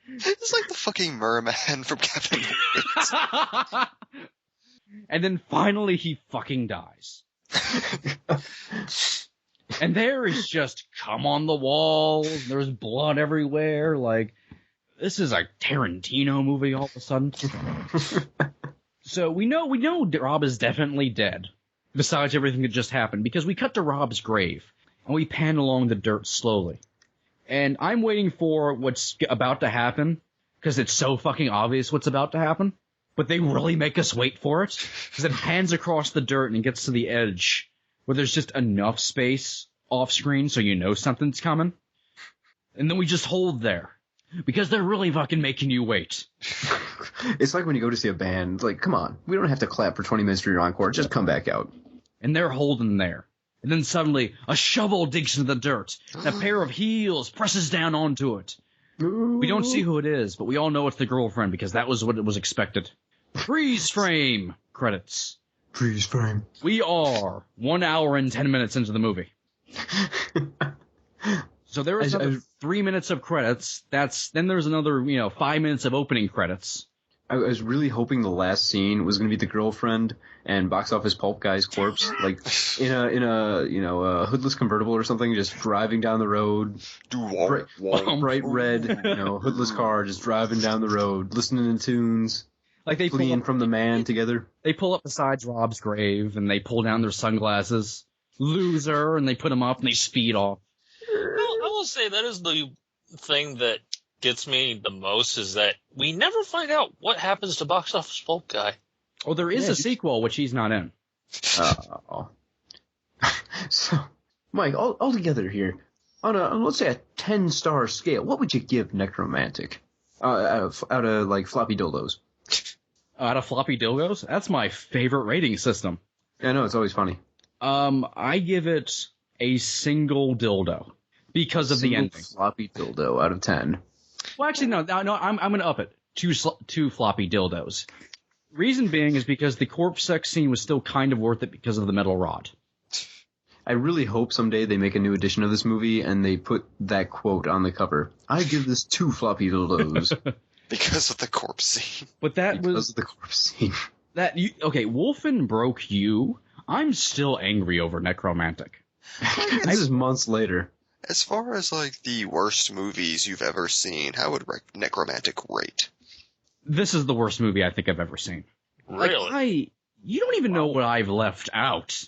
It's like the fucking merman from Captain America. And then finally he fucking dies. And there is just cum on the walls. There's blood everywhere. Like, this is a Tarantino movie all of a sudden. So we know Rob is definitely dead, besides everything that just happened, because we cut to Rob's grave, and we pan along the dirt slowly. And I'm waiting for what's about to happen, because it's so fucking obvious what's about to happen, but they really make us wait for it, because it pans across the dirt and it gets to the edge, where there's just enough space off screen so you know something's coming. And then we just hold there. Because they're really fucking making you wait. It's like when you go to see a band. It's like, come on, we don't have to clap for 20 minutes for your encore. Just come back out. And they're holding there. And then suddenly, a shovel digs into the dirt. And a pair of heels presses down onto it. We don't see who it is, but we all know it's the girlfriend because that was what it was expected. Freeze frame! Credits. Freeze frame. We are 1 hour and 10 minutes into the movie. So there was another 3 minutes of credits. Then there's another, 5 minutes of opening credits. I was really hoping the last scene was going to be the girlfriend and box office pulp guy's corpse, like in a hoodless convertible or something, just driving down the road. Bright red, hoodless car, just driving down the road, listening to tunes. Like they fleeing from the man together. They pull up beside Rob's grave and they pull down their sunglasses. Loser, and they put them up and they speed off. I will say that is the thing that gets me the most is that we never find out what happens to Box Office Pulp Guy. Oh, there is a sequel, which he's not in. So, Mike, all together here, on let's say a 10-star scale, what would you give Necromantic? Out of like floppy dildos. Out of floppy dildos? That's my favorite rating system. I know, it's always funny. I give it a single dildo. Because of the ending. Floppy dildo out of 10. Well, actually, no, I'm going to up it. Two floppy dildos. Reason being is because the corpse sex scene was still kind of worth it because of the metal rod. I really hope someday they make a new edition of this movie and they put that quote on the cover. I give this 2 floppy dildos. Because of the corpse scene. But because of the corpse scene. Okay, Wolfen broke you. I'm still angry over Necromantic. This is months later. As far as, like, the worst movies you've ever seen, how would Necromantic rate? This is the worst movie I think I've ever seen. Really? You don't even know what I've left out.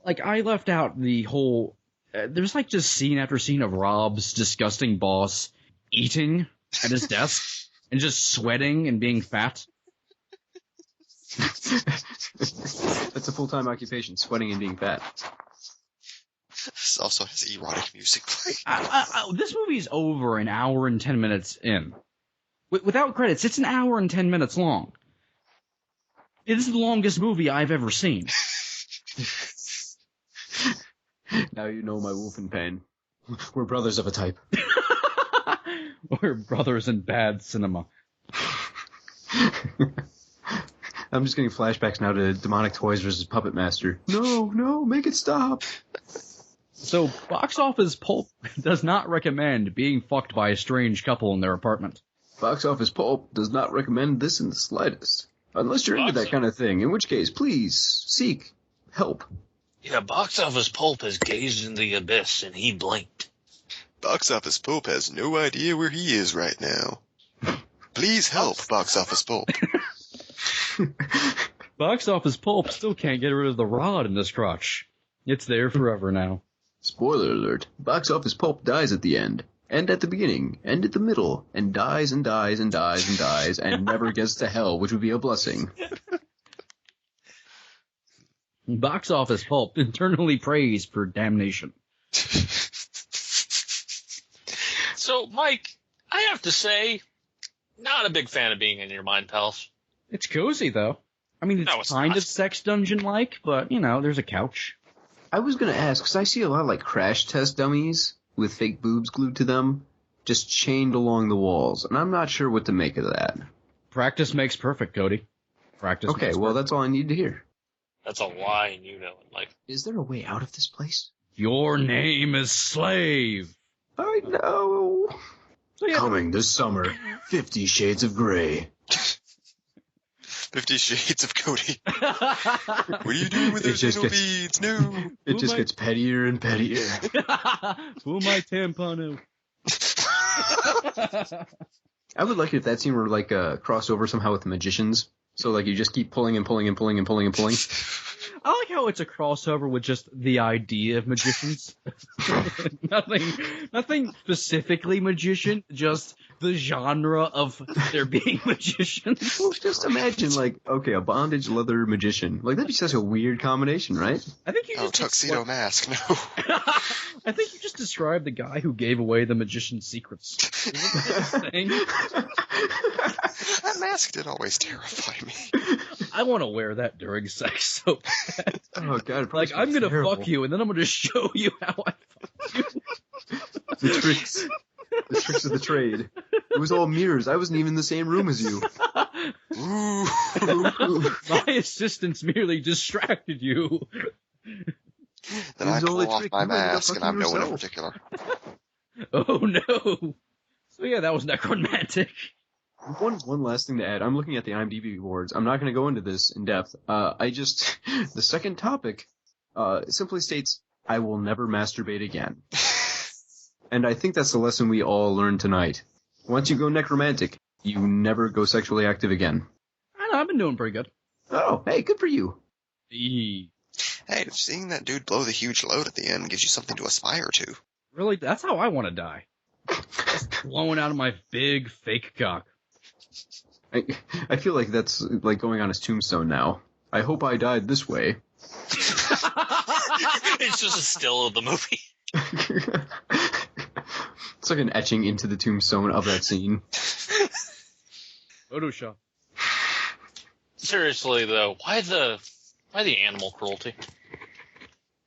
Like, I left out the whole... there's, like, just scene after scene of Rob's disgusting boss eating at his desk and just sweating and being fat. That's a full-time occupation, sweating and being fat. This also has erotic music playing. This movie's over an hour and 10 minutes in. Without credits, it's an hour and 10 minutes long. It is the longest movie I've ever seen. Now you know my Wolfen pain. We're brothers of a type. We're brothers in bad cinema. I'm just getting flashbacks now to Demonic Toys versus Puppet Master. No, make it stop. So, Box Office Pulp does not recommend being fucked by a strange couple in their apartment. Box Office Pulp does not recommend this in the slightest. Unless you're into that kind of thing, in which case, please, seek help. Yeah, Box Office Pulp has gazed in the abyss and he blinked. Box Office Pulp has no idea where he is right now. Please help, Box Office Pulp. Box Office Pulp still can't get rid of the rod in his crotch. It's there forever now. Spoiler alert, Box Office Pulp dies at the end, and at the beginning, and at the middle, and dies and dies and dies and dies, and never gets to hell, which would be a blessing. Box office pulp, internally praised for damnation. So, Mike, I have to say, not a big fan of being in your mind palace. It's cozy, though. I mean, No, it's it's kind not. of sex dungeon-like, but, there's a couch. I was gonna ask, because I see a lot of, like, crash test dummies with fake boobs glued to them, just chained along the walls, and I'm not sure what to make of that. Practice makes perfect, Cody. Practice Okay, makes well, perfect. that's all I need to hear. That's a lie, and you know it, Mike. Is there a way out of this place? Your name is Slave. I know. So, yeah, Coming this summer, 50 Shades of Grey. 50 Shades of Cody. What are you doing with It those just anal gets- beads? No. It just gets pettier and pettier. Pull my tampon out. I would like it if that scene were like a crossover somehow with the magicians. So like you just keep pulling and pulling and pulling and pulling and pulling. I like how it's a crossover with just the idea of magicians. nothing specifically magician, just the genre of there being magicians. Well, just imagine like, okay, a bondage leather magician. Like that'd be such a weird combination, right? I think you Oh, just tuxedo mask. No. I think you just described the guy who gave away the magician's secrets. Isn't that a thing? That mask did always terrify me. I want to wear that during sex so bad. Oh god, it Like, I'm gonna fuck you, and then I'm gonna show you how I fuck you. The tricks of the trade. It was all mirrors. I wasn't even in the same room as you. Ooh. My assistants merely distracted you. Then I It was pull only off trick. my You ended up mask, and I'm fucking no one in yourself. particular. Oh no. So yeah, that was Necromantic. One last thing to add. I'm looking at the IMDb awards. I'm not going to go into this in depth. The second topic, simply states, I will never masturbate again. And I think that's the lesson we all learned tonight. Once you go necromantic, you never go sexually active again. I don't know, I've been doing pretty good. Oh, hey, good for you. Eee. Hey, seeing that dude blow the huge load at the end gives you something to aspire to. Really, that's how I want to die. Just blowing out of my big fake cock. I feel like that's like going on his tombstone now. I hope I died this way. It's just a still of the movie. It's like an etching into the tombstone of that scene. Photoshop. Seriously, though, why the animal cruelty?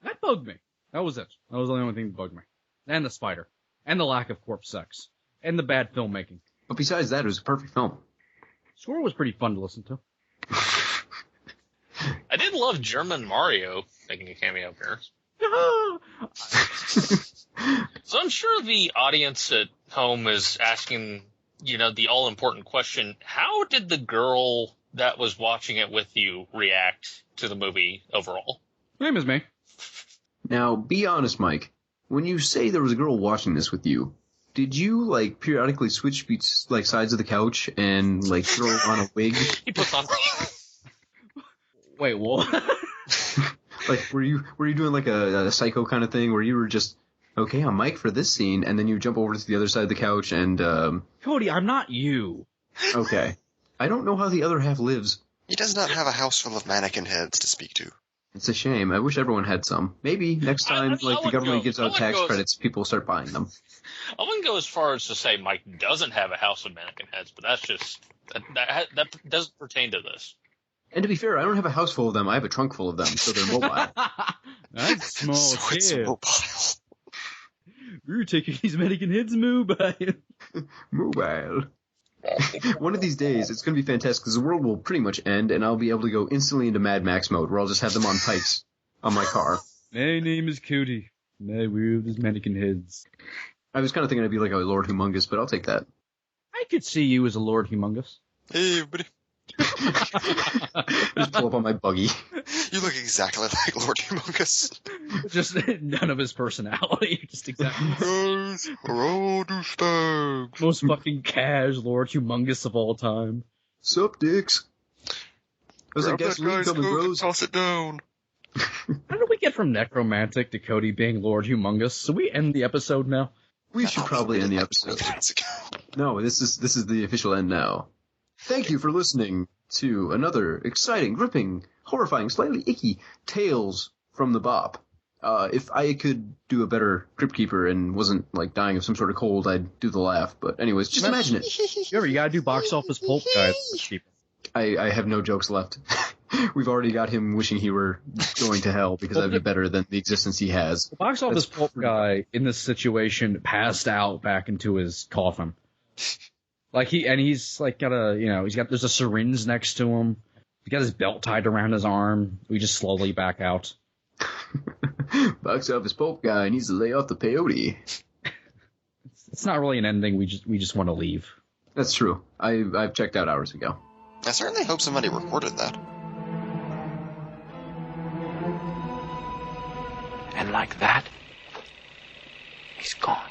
That bugged me. That was it. That was the only thing that bugged me. And the spider. And the lack of corpse sex. And the bad filmmaking. But besides that, it was a perfect film. Score was pretty fun to listen to. I did love German Mario making a cameo appearance. So I'm sure the audience at home is asking, the all-important question, how did the girl that was watching it with you react to the movie overall? Same as me. Now, be honest, Mike. When you say there was a girl watching this with you, did you, periodically switch sides of the couch and, throw on a wig? He puts on... Wait, what? Were you doing, a psycho kind of thing where you were just, okay, I'm Mike for this scene, and then you jump over to the other side of the couch and, Cody, I'm not you. okay. I don't know how the other half lives. He does not have a house full of mannequin heads to speak to. It's a shame. I wish everyone had some. Maybe next time, I the wouldn't government go- gives I out wouldn't tax go as- credits, people start buying them. I wouldn't go as far as to say Mike doesn't have a house of mannequin heads, but that's just... That doesn't pertain to this. And to be fair, I don't have a house full of them. I have a trunk full of them, so they're mobile. That's small So it's kid. mobile. We're taking these mannequin heads mobile. Mobile. One of these days, it's going to be fantastic because the world will pretty much end, and I'll be able to go instantly into Mad Max mode, where I'll just have them on pikes on my car. My name is Cody. My world is mannequin heads. I was kind of thinking I'd be like a Lord Humongous, but I'll take that. I could see you as a Lord Humongous. Hey, everybody. Just pull up on my buggy. You look exactly like Lord Humongous. Just none of his personality. Just exactly. Guys, we're all douchebags. Most fucking cash Lord Humongous of all time. Sup, dicks? How's that Grab that gasoline guy's coming, coat and bros? toss it down. How did we get from Necromantic to Cody being Lord Humongous? So we end the episode now? We should probably end the episode. No, this is the official end now. Thank you for listening to another exciting, gripping, horrifying, slightly icky Tales from the BOP. If I could do a better Crypt Keeper and wasn't like dying of some sort of cold, I'd do the laugh. But anyways, just imagine it. You gotta do box office pulp, guys. I have no jokes left. We've already got him wishing he were going to hell because that'd be better than the existence he has. The box office pulp guy in this situation passed out back into his coffin. Like he's like there's a syringe next to him. He's got his belt tied around his arm. We just slowly back out. Box office pulp guy needs to lay off the peyote. It's not really an ending. We just want to leave. That's true. I've checked out hours ago. I certainly hope somebody recorded that. And like that, he's gone.